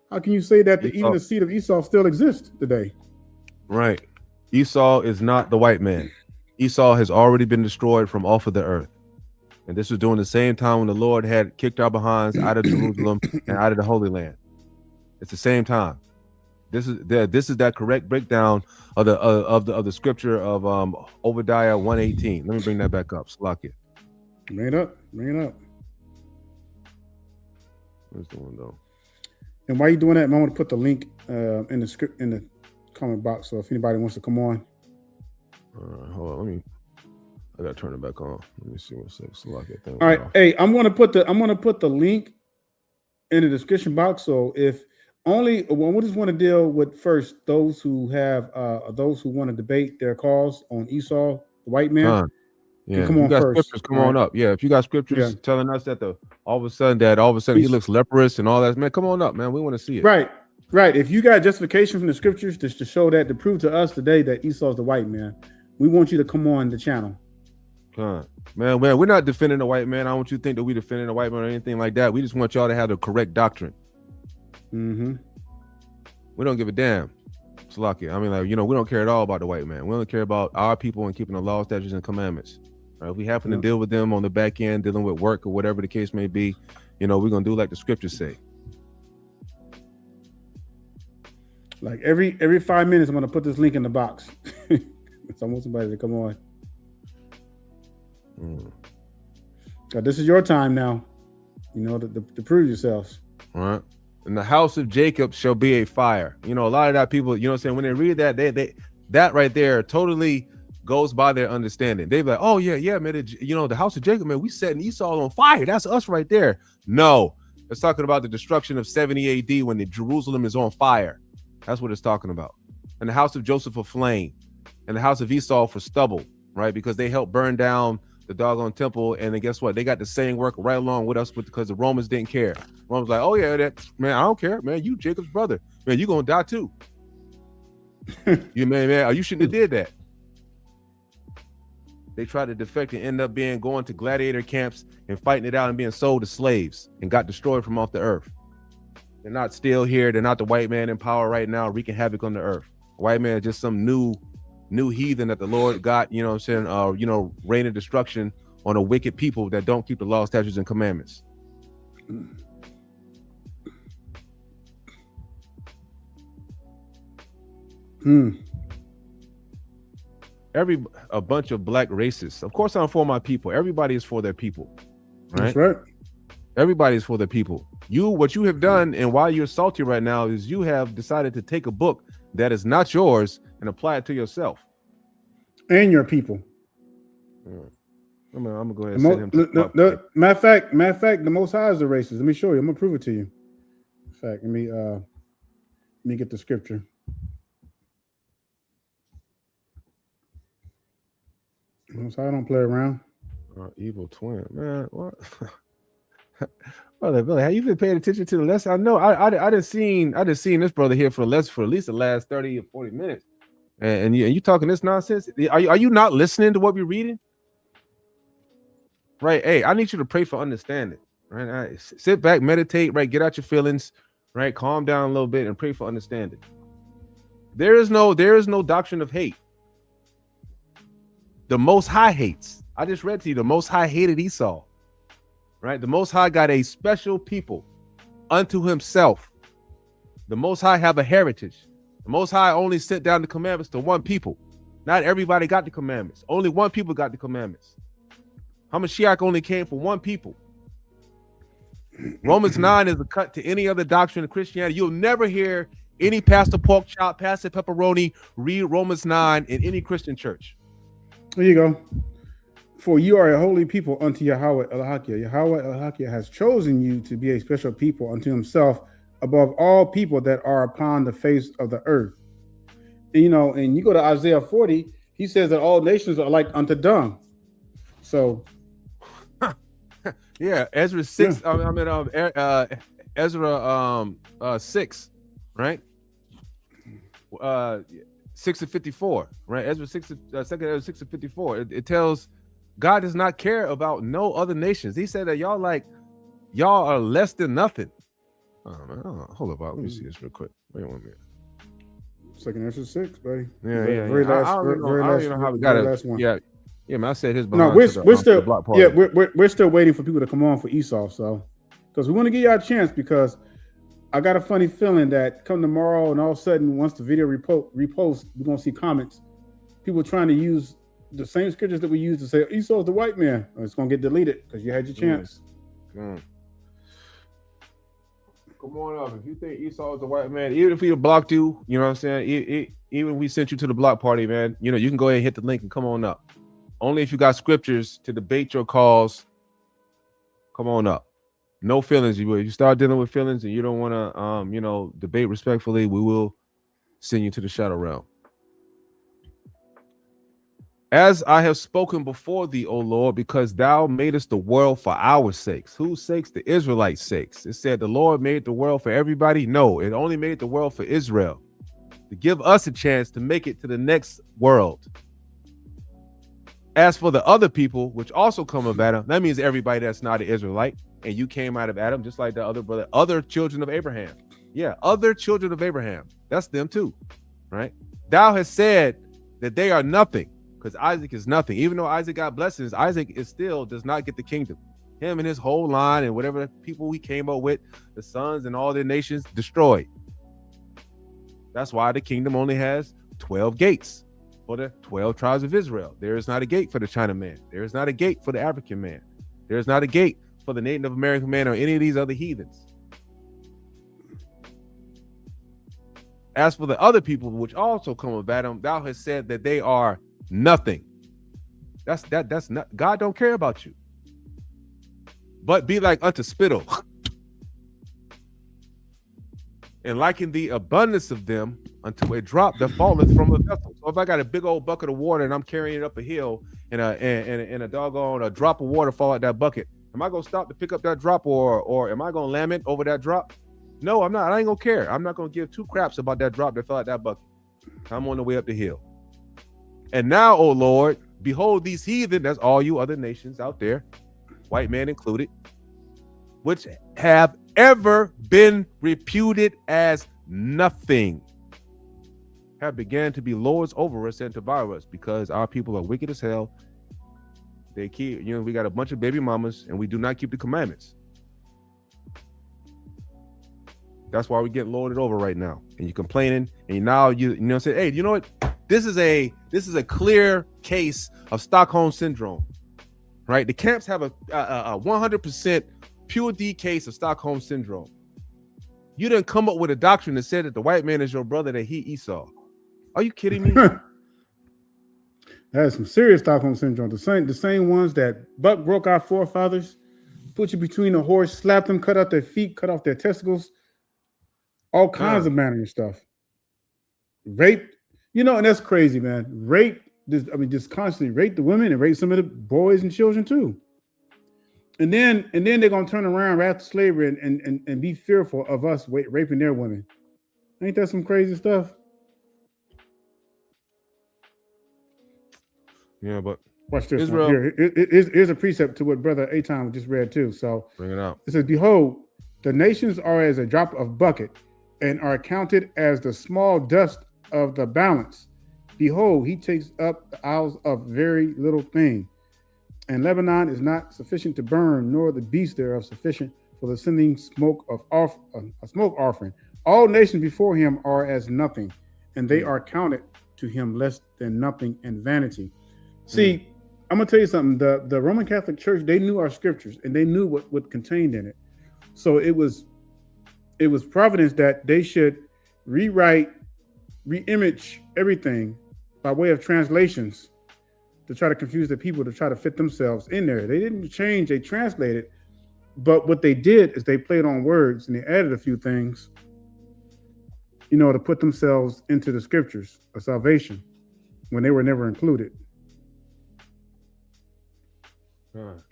how can you say that even the seed of Esau still exists today? Right. Esau is not the white man. Esau has already been destroyed from off of the earth. And this was during the same time when the Lord had kicked our behinds out of Jerusalem and out of the Holy Land. It's the same time. This is that correct breakdown of the scripture of Obadiah 1:18. Let me bring that back up. Slack it. Bring it up. What's the one though? And while you're doing that, I'm going to put the link in the script in the comment box. So if anybody wants to come on, hold on. I gotta turn it back on. Let me see what's up. So all right. Hey, I'm gonna put the link in the description box. So if only we just want to deal with first those who want to debate their cause on Esau, the white man. Yeah, come on you got first. Scriptures, come on up. Yeah, if you got scriptures telling us that all of a sudden he looks leprous and all that, man, come on up, man. We want to see it. Right. If you got justification from the scriptures just to show that, to prove to us today that Esau's the white man, we want you to come on the channel. Man, we're not defending the white man. I don't want you to think that we defending the white man or anything like that. We just want y'all to have the correct doctrine. Mm-hmm. We don't give a damn. Salakia. I mean, we don't care at all about the white man. We only care about our people and keeping the law, statutes, and commandments. Right? If we happen to deal with them on the back end, dealing with work or whatever the case may be, we're gonna do like the scriptures say. Like every 5 minutes, I'm gonna put this link in the box. I want somebody to come on. This is your time now, to prove yourselves. All right. And the house of Jacob shall be a fire. A lot of that people, when they read that, they that right there totally goes by their understanding. They be like, oh yeah, man, the house of Jacob, man, we setting Esau on fire. That's us right there. No, it's talking about the destruction of 70 AD when the Jerusalem is on fire. That's what it's talking about. And the house of Joseph for flame, and the house of Esau for stubble, right? Because they helped burn down the doggone temple, and then guess what? They got the same work right along with us because the Romans didn't care. Romans like, oh yeah, that man, I don't care, man. You Jacob's brother, man. You gonna die too. You man, you shouldn't have did that. They tried to defect and end up going to gladiator camps and fighting it out and being sold as slaves and got destroyed from off the earth. They're not still here. They're not the white man in power right now, wreaking havoc on the earth. The white man is just some new heathen that the Lord got, rain of destruction on a wicked people that don't keep the law, statutes, and commandments. A bunch of black racists. Of course, I'm for my people. Everybody is for their people, right? That's right. Everybody is for their people. What you have done, and why you're salty right now, is you have decided to take a book that is not yours and apply it to yourself and your people. I'm gonna go ahead and send him to matter of fact, the Most High is the racist. Let me show you. I'm gonna prove it to you. In fact, let me get the scripture. Most High don't play around. Evil twin, man. What? Brother Billy, have you been paying attention to the lesson? I know I done seen this brother here for at least the last 30 or 40 minutes. And you talking this nonsense? Are you not listening to what we're reading? Right. Hey, I need you to pray for understanding. Right. Sit back, meditate, right, get out your feelings, right, calm down a little bit and pray for understanding. There is no doctrine of hate. The Most High hates. I just read to you, the Most High hated Esau. Right? The Most High got a special people unto himself. The Most High have a heritage. The Most High only sent down the commandments to one people. Not everybody got the commandments. Only one people got the commandments. Hamashiach only came for one people. Romans 9 is a cut to any other doctrine of Christianity. You'll never hear any Pastor Pork Chop, Pastor Pepperoni read Romans 9 in any Christian church. There you go. For you are a holy people unto Yahweh El-Hakia. Yahweh El-Hakia has chosen you to be a special people unto himself above all people that are upon the face of the earth. And you go to Isaiah 40, he says that all nations are like unto dung. So, yeah, Ezra 6. Yeah. Ezra 6, right? 6:54, right? Ezra 6, second Ezra 6:54. It tells God does not care about no other nations. He said that y'all are less than nothing. Oh, man. Hold up, let me see this real quick. Wait 1 minute. Second Ezra 6, buddy. Yeah. Very last, I don't know how we got it. Last one. Yeah, man. I said his. No, we're still. Yeah, we're still waiting for people to come on for Esau. So, because we want to give y'all a chance, because I got a funny feeling that come tomorrow and all of a sudden, once the video repost, we're gonna see comments. People trying to use the same scriptures that we use to say Esau's the white man. It's gonna get deleted because you had your chance. come on up. If you think Esau is a white man, even if we blocked you, you know what I'm saying? Even if we sent you to the block party, man, you know, you can go ahead and hit the link and come on up. Only if you got scriptures to debate your cause, come on up. No feelings. You start dealing with feelings and you don't want to, you know, debate respectfully, we will send you to the shadow realm. As I have spoken before thee, O Lord, because thou madest the world for our sakes. Whose sakes? The Israelites' sakes. It said the Lord made the world for everybody. No, it only made the world for Israel, to give us a chance to make it to the next world. As for the other people, which also come of Adam, that means everybody that's not an Israelite, and you came out of Adam, just like the other brother, other children of Abraham. Yeah, other children of Abraham. That's them too, right? Thou hast said that they are nothing, because Isaac is nothing. Even though Isaac got blessings, Isaac is still does not get the kingdom. Him and his whole line and whatever people he came up with, the sons and all their nations, destroyed. That's why the kingdom only has 12 gates for the 12 tribes of Israel. There is not a gate for the Chinaman. There is not a gate for the African man. There is not a gate for the Native American man or any of these other heathens. As for the other people, which also come of Adam, thou hast said that they are nothing. That's not, God don't care about you. But be like unto spittle, and liken the abundance of them unto a drop that falleth from a vessel. So if I got a big old bucket of water and I'm carrying it up a hill, and a doggone a drop of water fall out that bucket, am I gonna stop to pick up that drop, or am I gonna lament over that drop? No, I'm not. I ain't gonna care. I'm not gonna give two craps about that drop that fell out that bucket. I'm on the way up the hill. And now, O Lord, behold these heathen, that's all you other nations out there, white man included, which have ever been reputed as nothing, have began to be lords over us and to devour us, because our people are wicked as hell. They keep, you know, we got a bunch of baby mamas and we do not keep the commandments. That's why we get lorded over right now. And you're complaining, and now you know say, hey, you know what? This is a clear case of Stockholm syndrome, right? The camps have a 100% pure D case of Stockholm syndrome. You didn't come up with a doctrine that said that the white man is your brother, that he Esau. Are you kidding me? That is some serious Stockholm syndrome. The same ones that Buck broke our forefathers, put you between a horse, slapped them, cut out their feet, cut off their testicles, all kinds of manner of stuff. Raped, you know, and that's crazy, man. Rape, just constantly rape the women and rape some of the boys and children too. And then they're gonna turn around after slavery and be fearful of us raping their women. Ain't that some crazy stuff? Yeah, but watch this Israel. one here. Here's a precept to what Brother Aton just read too. So Bring it out. It says, behold, the nations are as a drop of bucket and are counted as the small dust of the balance. Behold, he takes up the isles of very little thing. And Lebanon is not sufficient to burn, nor the beast thereof sufficient for the sending smoke of a smoke offering. All nations before him are as nothing, and they are counted to him less than nothing and vanity. See, I'm gonna tell you something. The Roman Catholic Church, they knew our scriptures and they knew what contained in it. So it was providence that they should rewrite, reimage everything by way of translations to try to confuse the people, to try to fit themselves in there. They didn't change, they translated. But what they did is they played on words and they added a few things, you know, to put themselves into the scriptures of salvation when they were never included.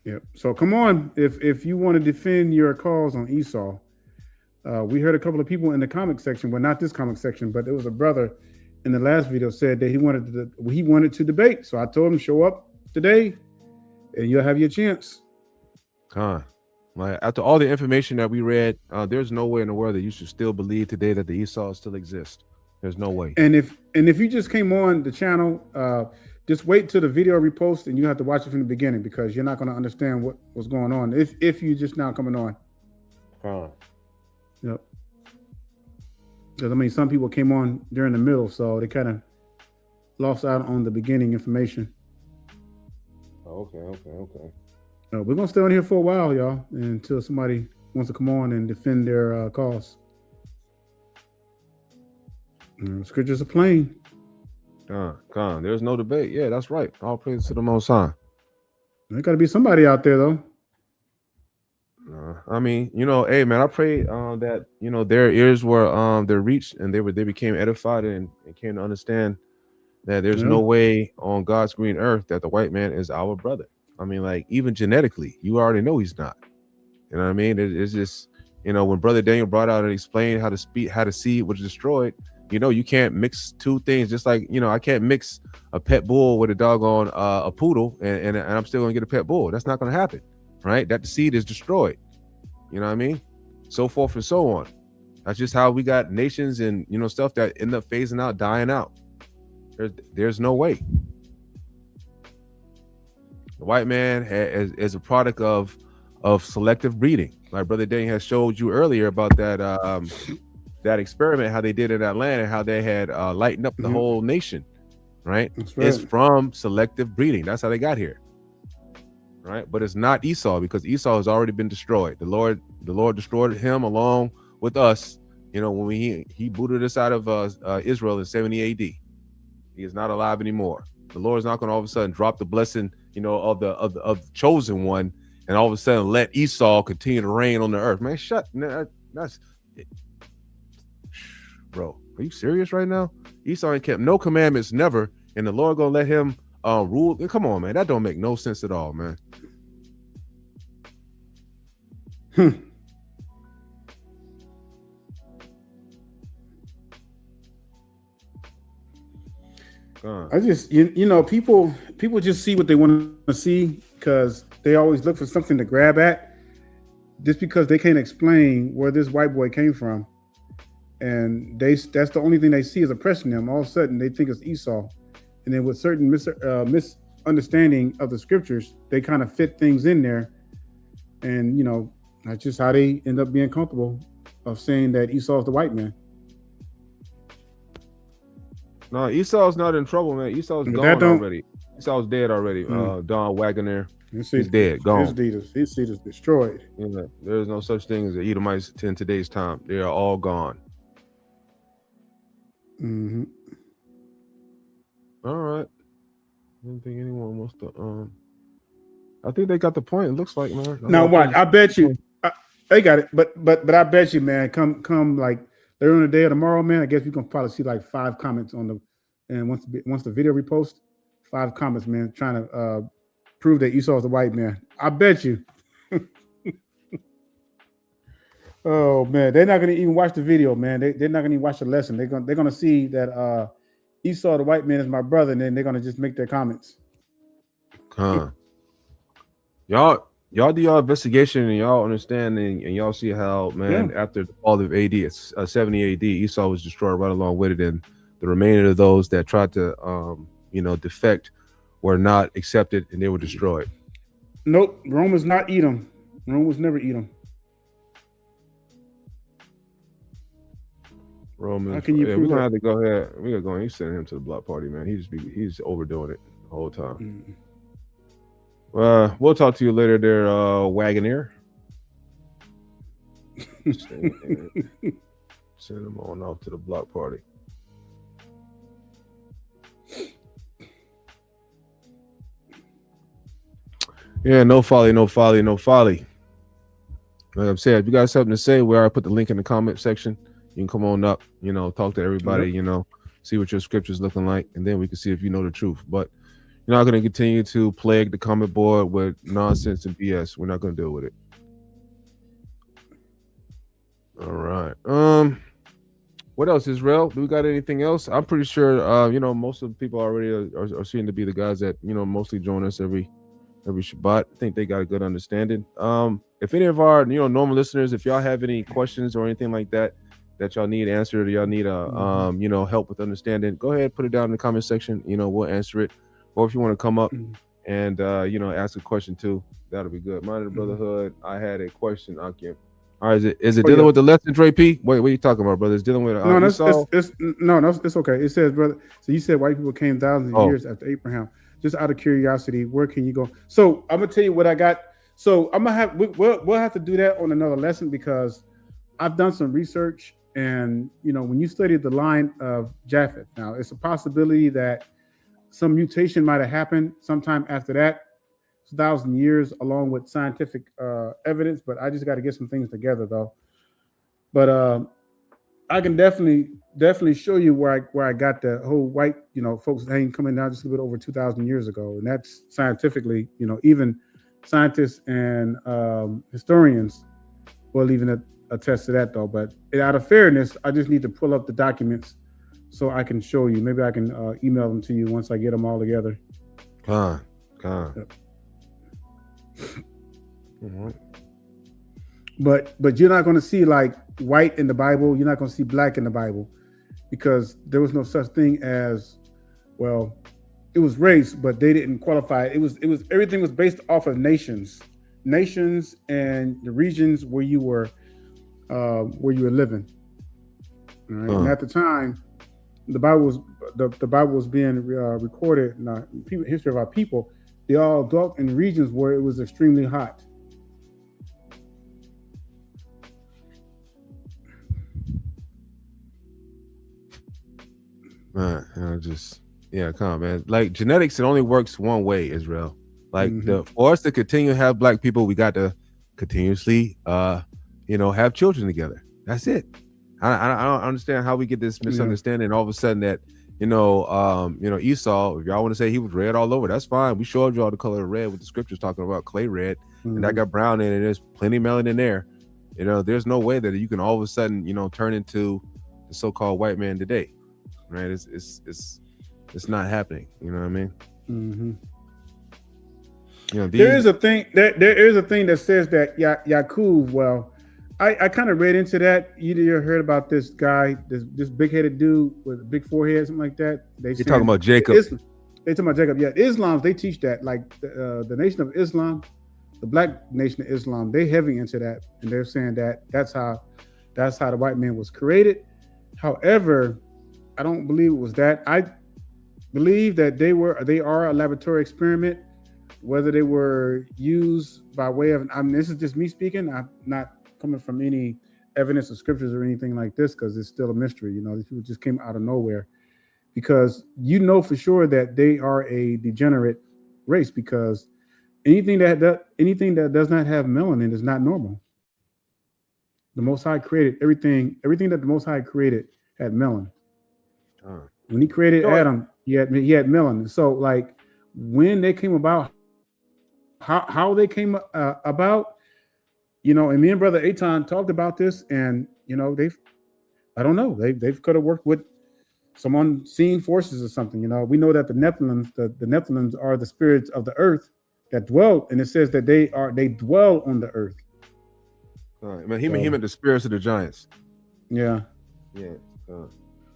Yep. So come on, if you want to defend your cause on Esau, we heard a couple of people in the comment section, well, not this comment section, but there was a brother in the last video said that he wanted to debate. So I told him, show up today and you'll have your chance. Like after all the information that we read, there's no way in the world that you should still believe today that the Esau still exists. There's no way. And if you just came on the channel, just wait till the video repost and you have to watch it from the beginning, because you're not going to understand what's going on if you just now coming on. Yep. Because I mean, some people came on during the middle, so they kind of lost out on the beginning information. Okay. We're gonna stay on here for a while, y'all, until somebody wants to come on and defend their cause. Scriptures are plain. Con. There's no debate. Yeah, that's right. All praise to the Most High. There got to be somebody out there, though. I mean, hey man, I pray that their ears were they're reached and they became edified and came to understand that there's no way on God's green earth that the white man is our brother. I mean, like, even genetically, you already know he's not. You know what I mean? It's just, when Brother Daniel brought out and explained how the seed was destroyed, you can't mix two things. Just like, I can't mix a pet bull with a doggone a poodle and I'm still gonna get a pet bull. That's not gonna happen, right? That the seed is destroyed. You know what I mean? So forth and so on. That's just how we got nations and stuff that end up phasing out, dying out. There's no way. The white man is a product of selective breeding. Like Brother Daniel has showed you earlier about that experiment, how they did in Atlanta, how they had lightened up the whole nation, right? That's right. It's from selective breeding. That's how they got here, right? But it's not Esau, because Esau has already been destroyed. The Lord destroyed him along with us, when he booted us out of Israel in 70 AD. He is not alive anymore. The Lord is not going to all of a sudden drop the blessing, of the chosen one, and all of a sudden let Esau continue to reign on the earth. Man, that's bro. Are you serious right now? Esau ain't kept no commandments, never, and the Lord gonna let him rule. Come on, man. That don't make no sense at all, man. I just, people just see what they want to see, because they always look for something to grab at, just because they can't explain where this white boy came from, and that's the only thing they see is oppressing them. All of a sudden, they think it's Esau, and then with certain misunderstanding of the scriptures, they kind of fit things in there, and that's just how they end up being comfortable of saying that Esau is the white man. No, Esau's not in trouble, man. Esau's gone already. Esau's dead already. Don Wagoner, he's dead, gone. His seed is destroyed. There's no such thing as the Edomites in today's time. They are all gone. Mm-hmm. All right. I don't think anyone wants to. I think they got the point. It looks like, man. Now what? I bet you they got it, but I bet you, man, come like later on the day or tomorrow, man, I guess we can probably see like 5 comments on and once the video repost, 5 comments, man, trying to prove that Esau is the white man. I bet you. Oh man, they're not gonna even watch the video, man. They're not gonna even watch the lesson. They're gonna see that Esau the white man is my brother, and then they're gonna just make their comments. Y'all do y'all investigation and y'all understand and y'all see how, man, after the fall of AD, it's 70 AD, Esau was destroyed right along with it, and the remainder of those that tried to defect were not accepted and they were destroyed. Nope, Rome was not Edom. Rome was never Edom. Romans. How can you prove we're gonna that? have to go ahead. We're gonna go and send him to the block party, man. He's overdoing it the whole time. We'll talk to you later there, Wagoner. Send him on out to the block party. Yeah, no folly. Like I'm saying, if you got something to say, we already put the link in the comment section. You can come on up, talk to everybody, see what your scripture's looking like, and then we can see if you know the truth. But you're not going to continue to plague the comment board with nonsense and BS. We're not going to deal with it. All right. What else, Israel? Do we got anything else? I'm pretty sure, most of the people already are seen to be the guys that, mostly join us every Shabbat. I think they got a good understanding. If any of our, normal listeners, if y'all have any questions or anything like that y'all need answered, or y'all need help with understanding, go ahead, put it down in the comment section. We'll answer it. Or if you want to come up and ask a question too, that'll be good. Mind the Brotherhood, I had a question, Akim. All right, is it dealing with the lesson, Dre P? Wait, what are you talking about, brother? It's dealing with it's okay. It says, brother. So you said white people came thousands of years after Abraham. Just out of curiosity, where can you go? So I'm gonna tell you what I got. So I'm gonna have we'll have to do that on another lesson because I've done some research, and when you study the line of Japheth, now it's a possibility that some mutation might have happened sometime after that. It's 1,000 years, along with scientific evidence. But I just got to get some things together, though. But I can definitely show you where I got the whole white folks hanging coming down just a bit over 2,000 years ago, and that's scientifically even scientists and historians will even attest to that, though. But out of fairness, I just need to pull up the documents so I can show you. Maybe I can email them to you once I get them all together. Con. Yep. Mm-hmm. But you're not going to see like white in the Bible. You're not going to see black in the Bible because there was no such thing as, well, it was race, but they didn't qualify. It was everything was based off of nations and the regions where you were living. All right? And at the time, the Bible was being recorded in the history of our people. They all dwelt in regions where it was extremely hot. Man, come on, man. Like genetics, it only works one way, Israel. Like for us to continue to have black people, we got to continuously, have children together. That's it. I don't understand how we get this misunderstanding. And all of a sudden that, Esau, if y'all want to say he was red all over, that's fine. We showed y'all the color of red with the scriptures talking about clay red, and that got brown in it. There's plenty of melanin in there. There's no way that you can all of a sudden, turn into the so-called white man today. Right? It's not happening. You know what I mean? Mm-hmm. There is a thing that says that Yaakov. Well, I kind of read into that. You heard about this guy, this big-headed dude with a big forehead, something like that. You're talking about Jacob. They talking about Jacob. Yeah, Islam. They teach that, like the nation of Islam, the black nation of Islam. They heavy into that, and they're saying that that's how the white man was created. However, I don't believe it was that. I believe that they are a laboratory experiment. Whether they were used by way of, this is just me speaking. I'm not coming from any evidence of scriptures or anything like this because it's still a mystery. These people just came out of nowhere because for sure that they are a degenerate race because anything that does not have melanin is not normal. The Most High created everything that the Most High created had melanin. When he created Adam, he had melanin. So like when they came about, how they came about, and me and Brother Eitan talked about this, and I don't know, they could have worked with some unseen forces or something. We know that the Nephilims are the spirits of the earth that dwell, and it says that they dwell on the earth. All right, man. He meant the spirits of the giants. Yeah.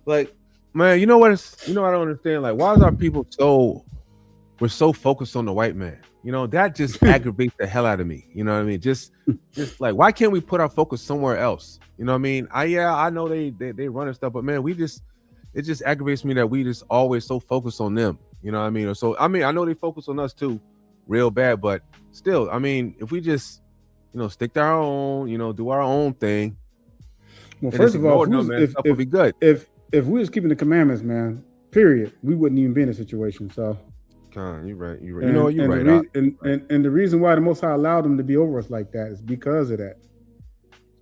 Like, man, you know what? I don't understand. Like, why is our people we're so focused on the white man? That just aggravates the hell out of me. You know what I mean? Just like, why can't we put our focus somewhere else? You know what I mean? I know they run and stuff, but man, it just aggravates me that we just always so focused on them. You know what I mean? So I know they focus on us too, real bad, but still, if we just stick to our own, do our own thing. Well, first of all, would be good. If we was keeping the commandments, man, period, we wouldn't even be in a situation. So, you're right. You're right. And the reason why the Most High allowed them to be over us like that is because of that.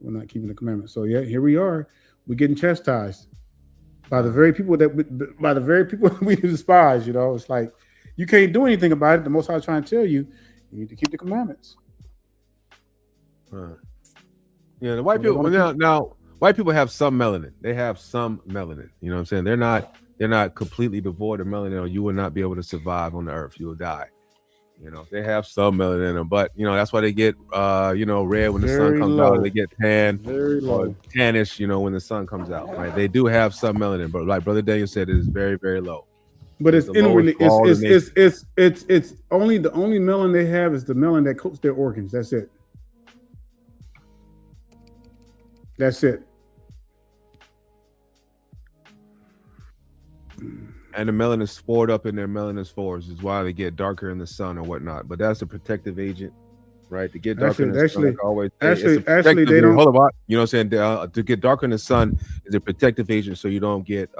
We're not keeping the commandments. So yeah, here we are. We're getting chastised by the very people that we despise. It's like you can't do anything about it. The Most High is trying to tell you need to keep the commandments. Yeah, the white people now. White people have some melanin. They have some melanin. You know what I'm saying? They're not completely devoid of melanin, or you will not be able to survive on the earth. You will die. They have some melanin in them, but that's why they get red when the sun comes out, and they get tan or tannish, when the sun comes out. Right? They do have some melanin, but like Brother Daniel said, it is very, very low. But it's inwardly, it's only the only melanin they have is the melanin that coats their organs. That's it. And the melanin is stored up in their melanin spores is why they get darker in the sun or whatnot. But that's a protective agent. right? To get darker than the sun, like I always say, it's a actually, protective they agent. don't. Hold on, you know what I'm saying? To get darker than the sun is a protective agent, so you don't get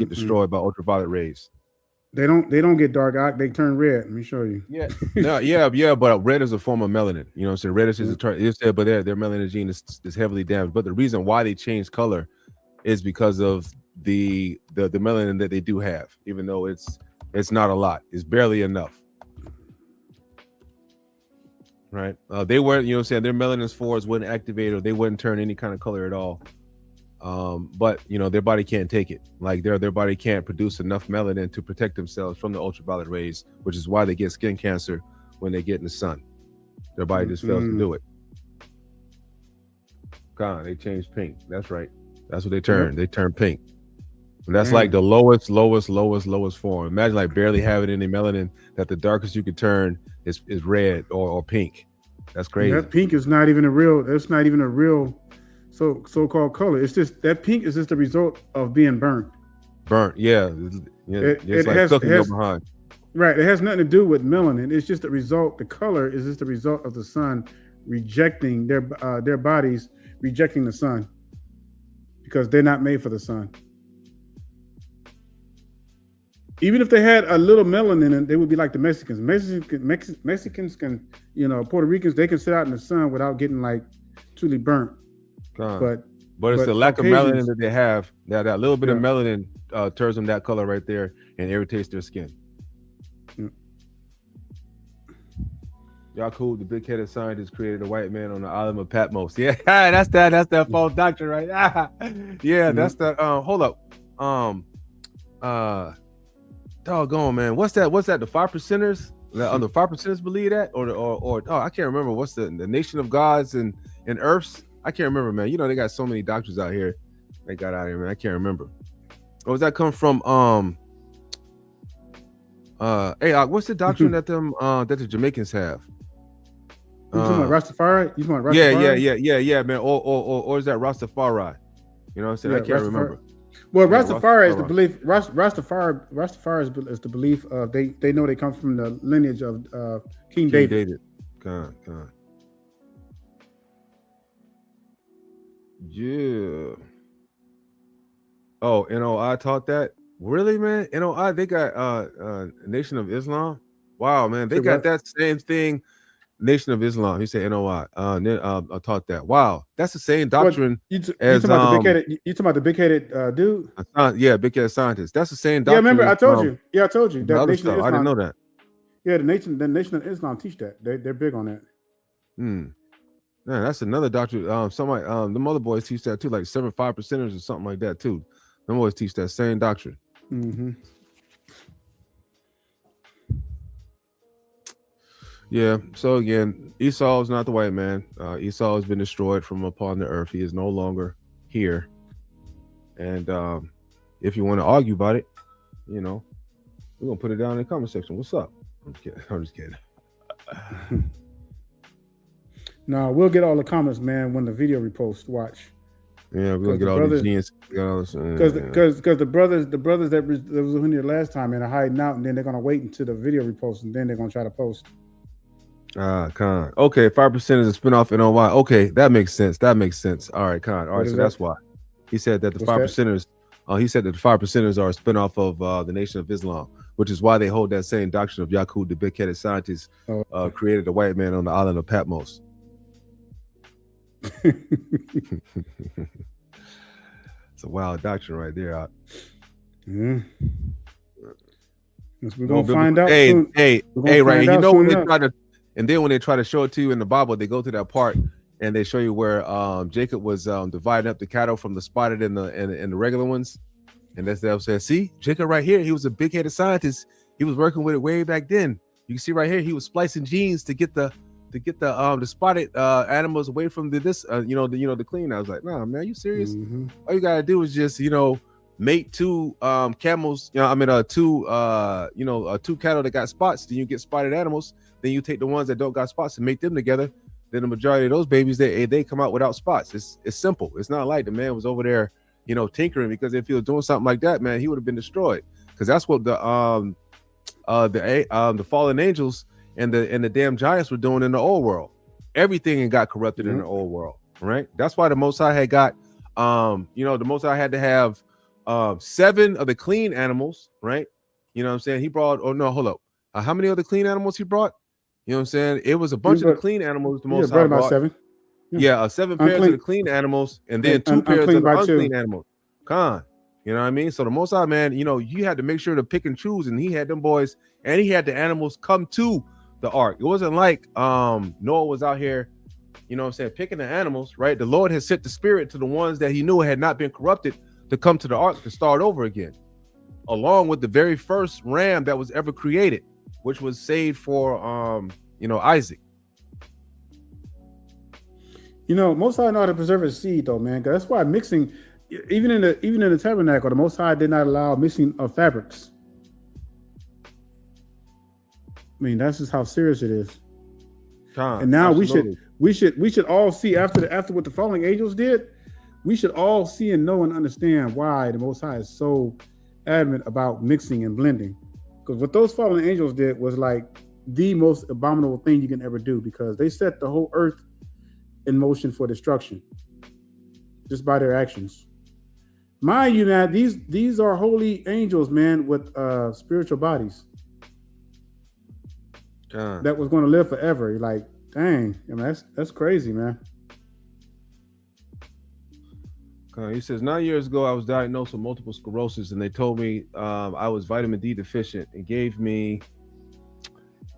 destroyed by ultraviolet rays. They don't get dark. They turn red. Let me show you. Yeah, no, yeah, but red is a form of melanin. You know what I'm saying? Red is a turn. It's there, but their melanin gene is heavily damaged. But the reason why they change color is because of the melanin that they do have, even though it's not a lot. It's barely enough. Right? They weren't, you know what I'm saying, their melanin spores wouldn't activate or they wouldn't turn any kind of color at all. But you know, their body can't take it. Like their body can't produce enough melanin to protect themselves from the ultraviolet rays, which is why they get skin cancer when they get in the sun. Their body just fails to do it. God, they changed pink. That's right. That's what they turn. They turn pink. And that's like the lowest form. Imagine like barely having any melanin, that the darkest you could turn is red or pink. That's crazy. That pink is not even a real. That's not even a real so-called color. It's just that pink is just the result of being burnt. Yeah. It's like cooking your behind. Right. It has nothing to do with melanin. It's just the result. The color is just the result of the sun rejecting their bodies rejecting the sun because they're not made for the sun. Even if they had a little melanin, and they would be like the Mexicans. Mexicans can, you know, Puerto Ricans, they can sit out in the sun without getting like truly burnt. But it's the lack of melanin that they have. That little bit of melanin turns them that color right there and irritates their skin. Yaakov, the big-headed scientist, created a white man on the island of Patmos. Yeah, that's that false doctrine, right? Yeah, that's that. Hold up. Doggone, man. What's that? The 5%ers? The 5%ers believe that? Or I can't remember. What's the nation of gods and earths? I can't remember, man. You know, they got so many doctrines out here. They got out here, man. I can't remember. Or does that come from what's the doctrine that the Jamaicans have? You talking about Rastafari? You talking about Rastafari? Yeah, man. Or is that Rastafari? You know what I'm saying? I can't remember. Well, Rastafari is the belief. Rastafari is the belief of they know they come from the lineage of King David. God. Yeah. Oh, NOI taught that? Really, man? NOI, they got Nation of Islam. Wow, man, they got that same thing. Nation of Islam. He said NOI. Taught that. Wow, that's the same doctrine. You talking about the big-headed dude? Yeah, big-headed scientist. That's the same doctrine. Yeah, remember I told you. Yeah, I told you that Nation of Islam. I didn't know that. Yeah, the Nation of Islam teach that. They're big on that. Man, that's another doctrine. Somebody, the mother boys teach that too, like 5%ers or something like that too. Them boys teach that same doctrine. Yeah. So again, Esau is not the white man. Esau has been destroyed from upon the earth. He is no longer here. And if you want to argue about it, you know, we're gonna put it down in the comment section. What's up? I'm just kidding. No, we'll get all the comments, man, when the video repost. Watch. Yeah, we're gonna get all the genes. Because the brothers that was in here last time and are hiding out, and then they're gonna wait until the video repost, and then they're gonna try to post. Khan. Okay, 5% is a spinoff in NOI. Okay, that makes sense. All right, Khan. All right, so that's why he said that the 5%ers. He said that the 5%ers are a spinoff of the Nation of Islam, which is why they hold that same doctrine of Yaakov, the big-headed scientist, created a white man on the island of Patmos. It's a wild doctrine right there. Yeah. We're gonna find out. Hey, right. You know when they try to, and then when they try to show it to you in the Bible, they go to that part and they show you where Jacob was dividing up the cattle from the spotted and the regular ones, and that's they'll say, see, Jacob right here, he was a big-headed scientist. He was working with it way back then. You can see right here, he was splicing genes to get the spotted animals away from the clean. I was like, nah, man, you serious? All you gotta do is just mate two camels. Two cattle that got spots. Then you get spotted animals. Then you take the ones that don't got spots and mate them together. Then the majority of those babies they come out without spots. It's simple. It's not like the man was over there tinkering, because if he was doing something like that, man, he would have been destroyed. Because that's what the fallen angels and the damn giants were doing in the old world. Everything got corrupted in the old world, right? That's why the Most High had got, the Most High had to have 7 of the clean animals, right? You know what I'm saying? He brought, oh no, hold up. How many of the clean animals he brought? You know what I'm saying? It was a bunch of the clean animals the Most High brought. 7. Yeah, 7 pairs of the clean animals, and then 2 pairs of the unclean animals. Con. You know what I mean? So the Most High, man, you had to make sure to pick and choose, and he had them boys, and he had the animals come to the ark. It wasn't like Noah was out here, you know what I'm saying, picking the animals, right? The Lord had sent the spirit to the ones that he knew had not been corrupted to come to the ark to start over again, along with the very first ram that was ever created, which was saved for Isaac. Most High know how to preserve his seed, though, man. That's why mixing, even in the tabernacle, the Most High did not allow mixing of fabrics. I mean, that's just how serious it is. And now absolutely. we should all see after what the fallen angels did. We should all see and know and understand why the Most High is so adamant about mixing and blending. Because what those fallen angels did was like the most abominable thing you can ever do, because they set the whole earth in motion for destruction just by their actions. Mind you, now these are holy angels, man, with spiritual bodies that was going to live forever. Like, dang, I mean, that's crazy, man. He says 9 years ago I was diagnosed with multiple sclerosis, and they told me I was vitamin D deficient, and gave me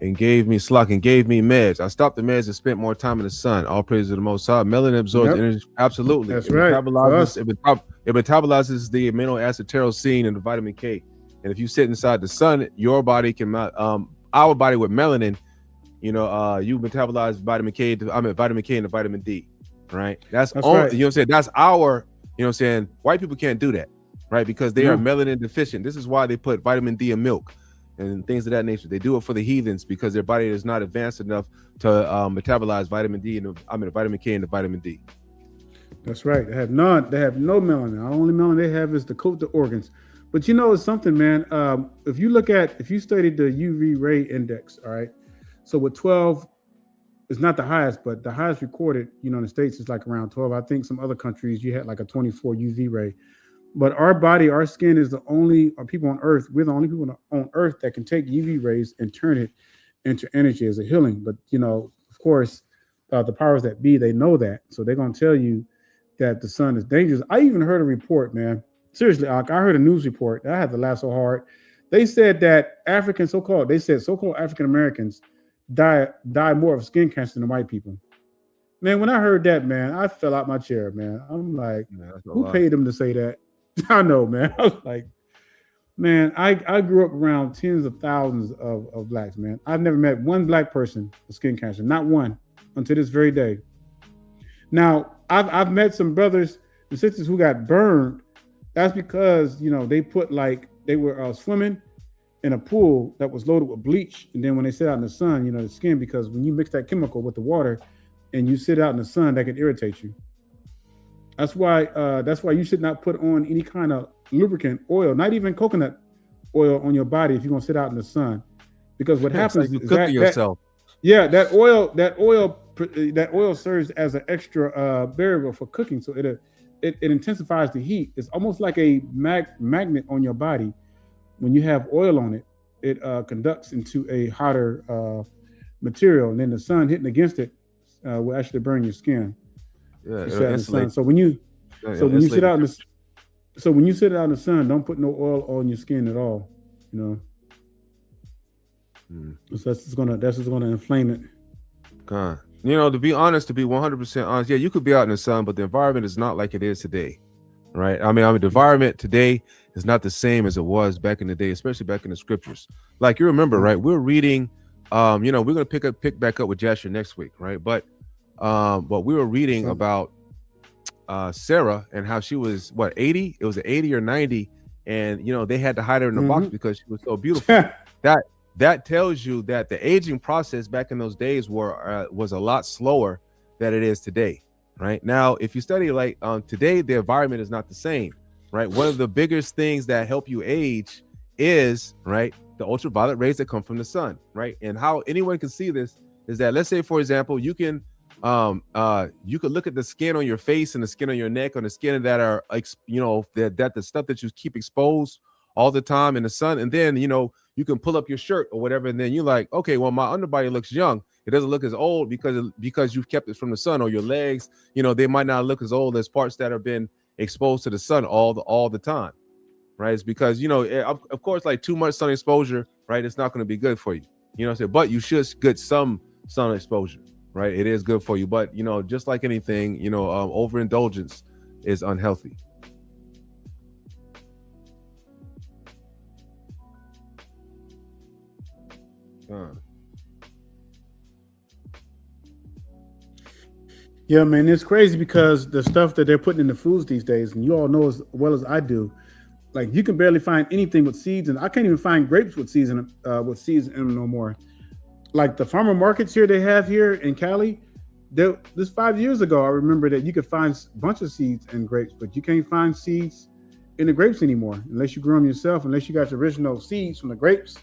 meds. I stopped the meds and spent more time in the sun. All praise to the Most High. Melanin absorbs energy. Absolutely. That's right. It metabolizes the amino acid tyrosine and the vitamin K. And if you sit inside the sun, your body can, our body with melanin, you metabolize vitamin K and the vitamin D, right? That's all, right. You know what I'm saying? That's our, you know what I'm saying? White people can't do that, right? Because they are melanin deficient. This is why they put vitamin D in milk and things of that nature. They do it for the heathens because their body is not advanced enough to metabolize vitamin D and vitamin K and the vitamin D. That's right. They have no melanin. The only melanin they have is to coat the organs. But it's something, man. If you studied the UV ray index, all right. So with 12, it's not the highest, but the highest recorded, in the States is like around 12. I think some other countries you had like a 24 UV ray. But our skin is the only, or people on Earth, we're the only people on Earth that can take UV rays and turn it into energy as a healing. But, of course, the powers that be, they know that. So they're going to tell you that the sun is dangerous. I even heard a report, man. Seriously, I heard a news report. I had to laugh so hard. They said that so-called African Americans die more of skin cancer than white people. Man, when I heard that, man, I fell out my chair, man. I'm like, who paid them to say that? I know, man. I was like, man, I grew up around tens of thousands of blacks, man. I've never met one black person with skin cancer, not one, until this very day. Now, I've met some brothers and sisters who got burned. That's because, they were swimming in a pool that was loaded with bleach. And then when they sit out in the sun, the skin, because when you mix that chemical with the water and you sit out in the sun, that can irritate you. That's why you should not put on any kind of lubricant oil, not even coconut oil, on your body if you're gonna sit out in the sun, because what happens is yourself. That oil serves as an extra variable for cooking, so it intensifies the heat. It's almost like a magnet on your body. When you have oil on it, it conducts into a hotter material, and then the sun hitting against it will actually burn your skin. Yeah, so when you sit out in the sun, don't put no oil on your skin at all. So that's just gonna inflame it. God, to be 100% honest, yeah, you could be out in the sun, but the environment is not like it is today, right? I mean, the environment today is not the same as it was back in the day, especially back in the scriptures. Like, you remember, right? We're reading, we're gonna pick back up with Jasher next week, right? But we were reading about Sarah and how she was 80? It was 80 or 90, and they had to hide her in the box because she was so beautiful. That tells you that the aging process back in those days was a lot slower than it is today. Right now, if you study today, the environment is not the same. Right, one of the biggest things that help you age is the ultraviolet rays that come from the sun, right? And how anyone can see this is that, let's say, for example, you could look at the skin on your face and the skin on your neck, on the skin that are, that the stuff that you keep exposed all the time in the sun, and then you can pull up your shirt or whatever, and then you're like, okay, well, my underbody looks young. It doesn't look as old because you've kept it from the sun, or your legs, they might not look as old as parts that have been exposed to the sun all the time, right? It's because of course, like too much sun exposure, right? It's not going to be good for you, but you should get some sun exposure, right? It is good for you, but just like anything, overindulgence is unhealthy. Yeah, man, it's crazy because the stuff that they're putting in the foods these days, and you all know as well as I do, like you can barely find anything with seeds, and I can't even find grapes with seeds in them no more. Like the farmer markets here they have here in Cali, this 5 years ago, I remember that you could find a bunch of seeds in grapes, but you can't find seeds in the grapes anymore unless you grow them yourself, unless you got the original seeds from the grapes.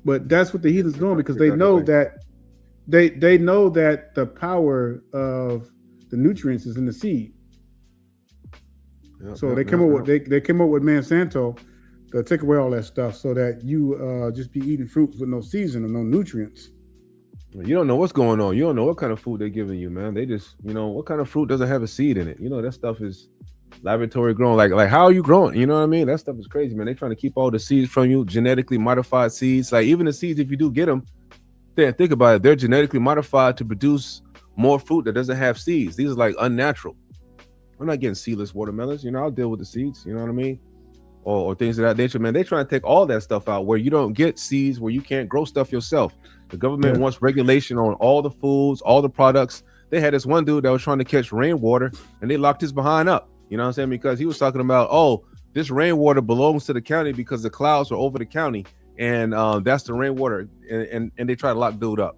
But that's what the heathens doing because they know that they know that the power of the nutrients is in the seed. So they came up with Monsanto to take away all that stuff so that you just be eating fruits with no seeds and no nutrients. You don't know what's going on. You don't know what kind of food they're giving you, man. They just, what kind of fruit doesn't have a seed in it? That stuff is laboratory grown. Like how are you growing? You know what I mean? That stuff is crazy, man. They're trying to keep all the seeds from you, genetically modified seeds. Like even the seeds, if you do get them, think about it. They're genetically modified to produce more fruit that doesn't have seeds. These are like unnatural. We're not getting seedless watermelons. I'll deal with the seeds. You know what I mean? Or things of that nature, man. They're trying to take all that stuff out where you don't get seeds, where you can't grow stuff yourself. The government wants regulation on all the foods, all the products. They had this one dude that was trying to catch rainwater, and they locked his behind up. You know what I'm saying? Because he was talking about, this rainwater belongs to the county because the clouds are over the county, and that's the rainwater. And they try to lock dude up.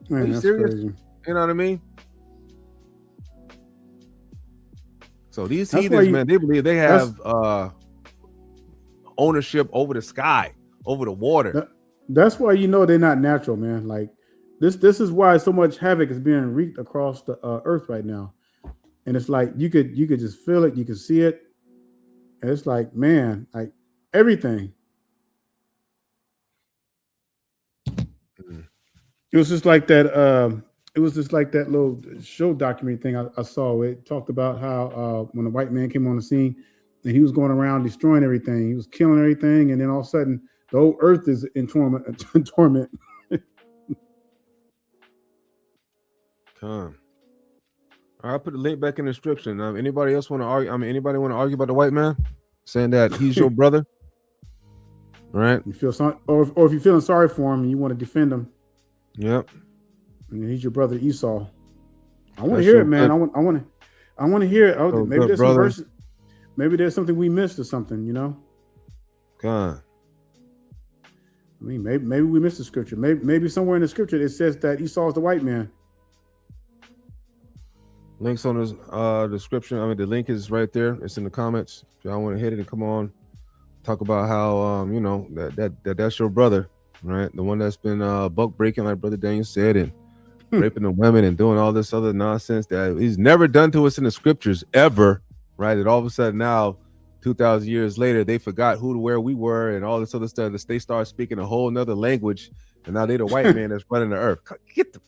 Man, are you serious? Crazy. You know what I mean? So these heathens, man, they believe they have ownership over the sky, over the water. That's why they're not natural, man. Like this is why so much havoc is being wreaked across the earth right now. And it's like you could just feel it, you can see it. And it's like, man, like everything. It was just like that. It was just like that little show documentary thing I saw. It talked about how when the white man came on the scene and he was going around destroying everything, he was killing everything, and then all of a sudden the whole earth is in torment. Come. I'll put the link back in the description. Anybody else want to argue? Anybody want to argue about the white man, saying that he's your brother? All right. You feel sorry, or if you're feeling sorry for him and you want to defend him. Yep. And he's your brother Esau. I want to hear it, man. I want to hear it. Maybe there's some verses. Maybe there's something we missed or something. God. I mean, maybe we missed the scripture. Maybe somewhere in the scripture it says that Esau is the white man. Links on this description. The link is right there. It's in the comments. If y'all want to hit it and come on, talk about how that's your brother, right? The one that's been buck breaking, like Brother Daniel said, and raping the women and doing all this other nonsense that he's never done to us in the scriptures ever, right? And all of a sudden now, 2,000 years later, they forgot where we were and all this other stuff. They start speaking a whole nother language, and now they the white man that's running the earth. Get the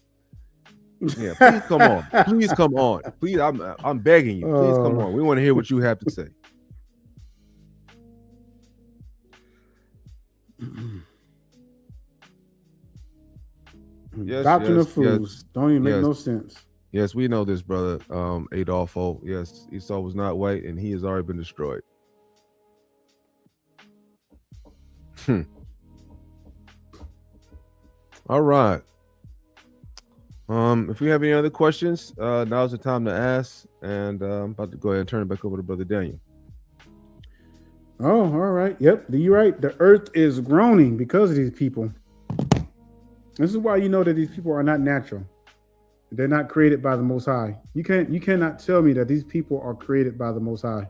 please come on. Please come on. Please, I'm begging you. Please come on. We want to hear what you have to say. Doctrine of fools. Don't even make no sense. Yes, we know this, brother. Adolfo. Yes, Esau was not white, and he has already been destroyed. All right. If we have any other questions, now's the time to ask. And I'm about to go ahead and turn it back over to Brother Daniel. Oh, all right. Yep, you're right. The earth is groaning because of these people. This is why you know that these people are not natural. They're not created by the Most High. You cannot tell me that these people are created by the Most High.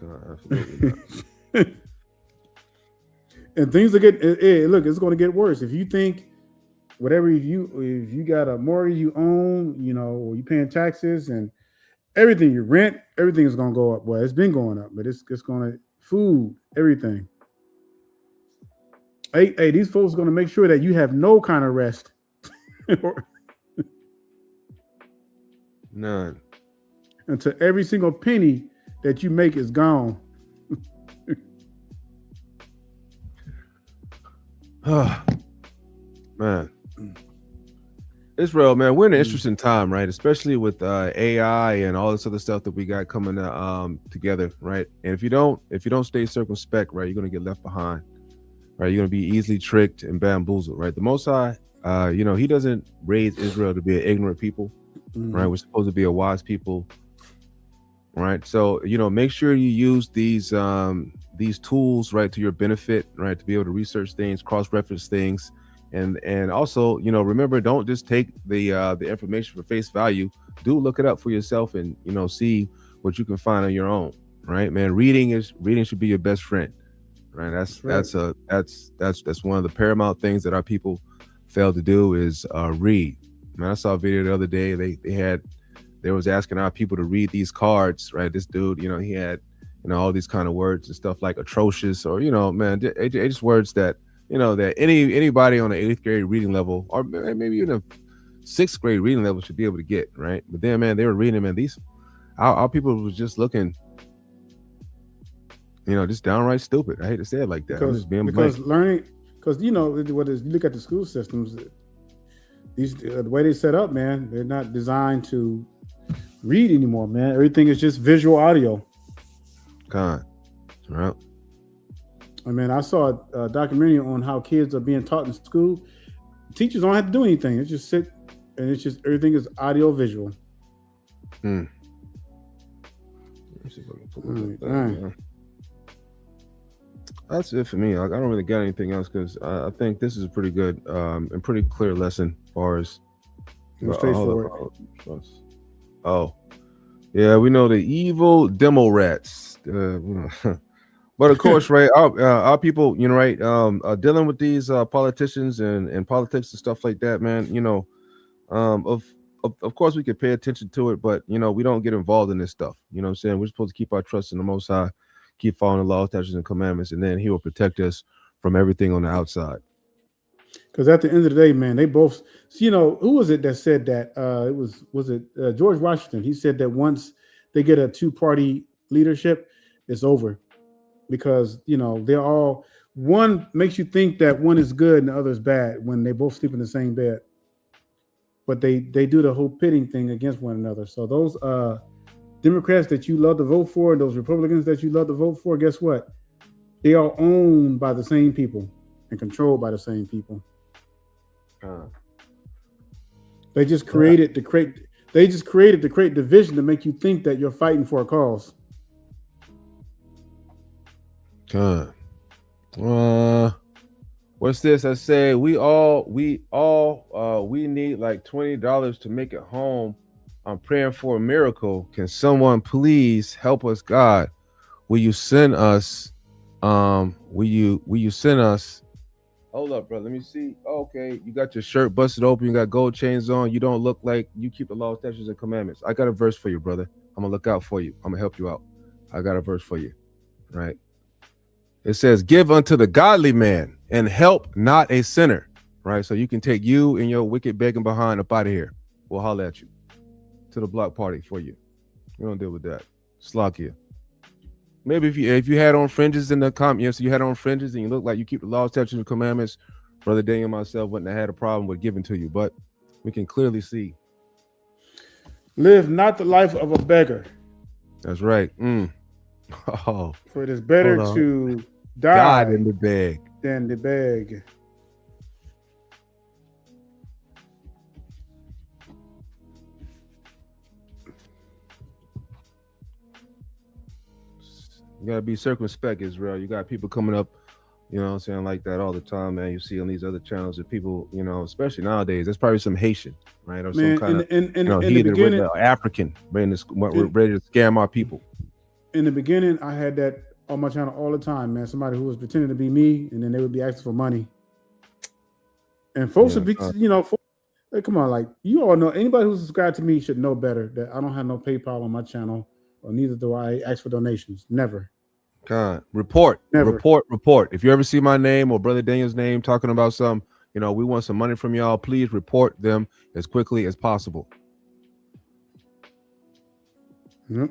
Absolutely not. And things are look, it's going to get worse. If you think whatever, if you got a mortgage you own, you know, or you paying taxes and everything, you rent, everything is going to go up. Well, it's been going up, but it's going to food, everything. Hey, these folks are going to make sure that you have no kind of rest. None. Until every single penny that you make is gone. Man. Israel, man, we're in an interesting time, right? Especially with AI and all this other stuff that we got coming together, right? And if you don't stay circumspect, right, you're gonna get left behind, right? You're gonna be easily tricked and bamboozled, right? The Most High, you know, He doesn't raise Israel to be an ignorant people, right? We're supposed to be a wise people, right? So, you know, make sure you use these tools, right, to your benefit, right, to be able to research things, cross-reference things. And also, you know, remember, don't just take the information for face value. Do look it up for yourself and, you know, see what you can find on your own, right, man? Reading should be your best friend, right? That's one of the paramount things that our people fail to do is read. Man, I saw a video the other day. They was asking our people to read these cards, right? This dude, you know, he had, you know, all these kind of words and stuff like atrocious, or, you know, man, just words that, you know, that anybody on the 8th grade reading level, or maybe even a 6th grade reading level, should be able to get, right? But then, man, they were reading, man, our people was just looking, you know, just downright stupid. I hate to say it like that. Because learning, because, you know, you look at the school systems, the way they set up, man, they're not designed to read anymore, man. Everything is just visual audio. God, right. I mean, I saw a documentary on how kids are being taught in school. Teachers don't have to do anything. It's just sit, and it's just everything is audio visual. Let's see if I can pull that. That's it for me. I don't really got anything else, because I think this is a pretty good and pretty clear lesson as far as straightforward. Oh, yeah, we know the evil demo rats. But of course, right, our people, you know, right, dealing with these politicians and politics and stuff like that, man, you know, of course we could pay attention to it, but, you know, we don't get involved in this stuff. You know what I'm saying? We're supposed to keep our trust in the Most High, keep following the laws, statutes, and commandments, and then He will protect us from everything on the outside. Because at the end of the day, man, they both, you know, who was it that said that? Was it George Washington? He said that once they get a two-party leadership, it's over. Because, you know, they're all, one makes you think that one is good and the other is bad when they both sleep in the same bed. But they do the whole pitting thing against one another. So those Democrats that you love to vote for, and those Republicans that you love to vote for, guess what? They are owned by the same people and controlled by the same people. They just created to create division to make you think that you're fighting for a cause. What's this? I say we need like $20 to make it home. I'm praying for a miracle. Can someone please help us, God? Will you send us? Will you send us? Hold up, bro. Let me see. Okay, you got your shirt busted open. You got gold chains on. You don't look like you keep the law, statutes, and commandments. I got a verse for you, brother. I'm gonna look out for you. I'm gonna help you out. I got a verse for you. Right. It says, give unto the godly man and help not a sinner, right? So you can take you and your wicked begging behind up out of here. We'll holler at you to the block party for you. We don't deal with that. Slog you. Maybe if you had on fringes in the so you had on fringes and you look like you keep the law, statutes, and commandments, Brother Daniel and myself wouldn't have had a problem with giving to you, but we can clearly see. Live not the life of a beggar. That's right. Oh, for it is better to die than to beg. Than to beg. You gotta be circumspect, Israel. You got people coming up, you know what I'm saying, like that all the time, man. You see on these other channels that people, you know, especially nowadays, there's probably some Haitian, right? Or some kind of, in the beginning, African ready to scam our people. in the beginning, I had that on my channel all the time, man. Somebody who was pretending to be me, and then they would be asking for money. And folks would be, like, come on, like, you all know, anybody who's subscribed to me should know better that I don't have no PayPal on my channel, or neither do I ask for donations. Never. God, report. If you ever see my name or Brother Daniel's name talking about some, we want some money from y'all, please report them as quickly as possible. Yep.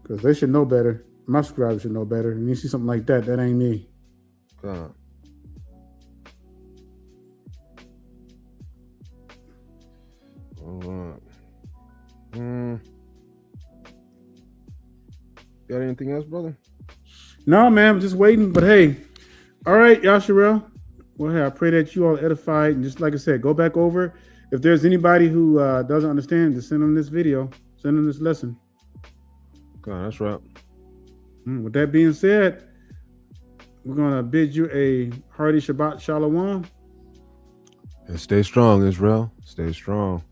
Because they should know better. My subscribers should know better. And you see something like that, that ain't me. God. Got anything else, brother? No, man, I'm just waiting. But hey, all right, Yasharel. Well, hey, I pray that you all edified. And just like I said, go back over. If there's anybody who doesn't understand, just send them this video. Send them this lesson. God, that's right. With that being said, we're going to bid you a hearty Shabbat Shalom. And stay strong, Israel. Stay strong.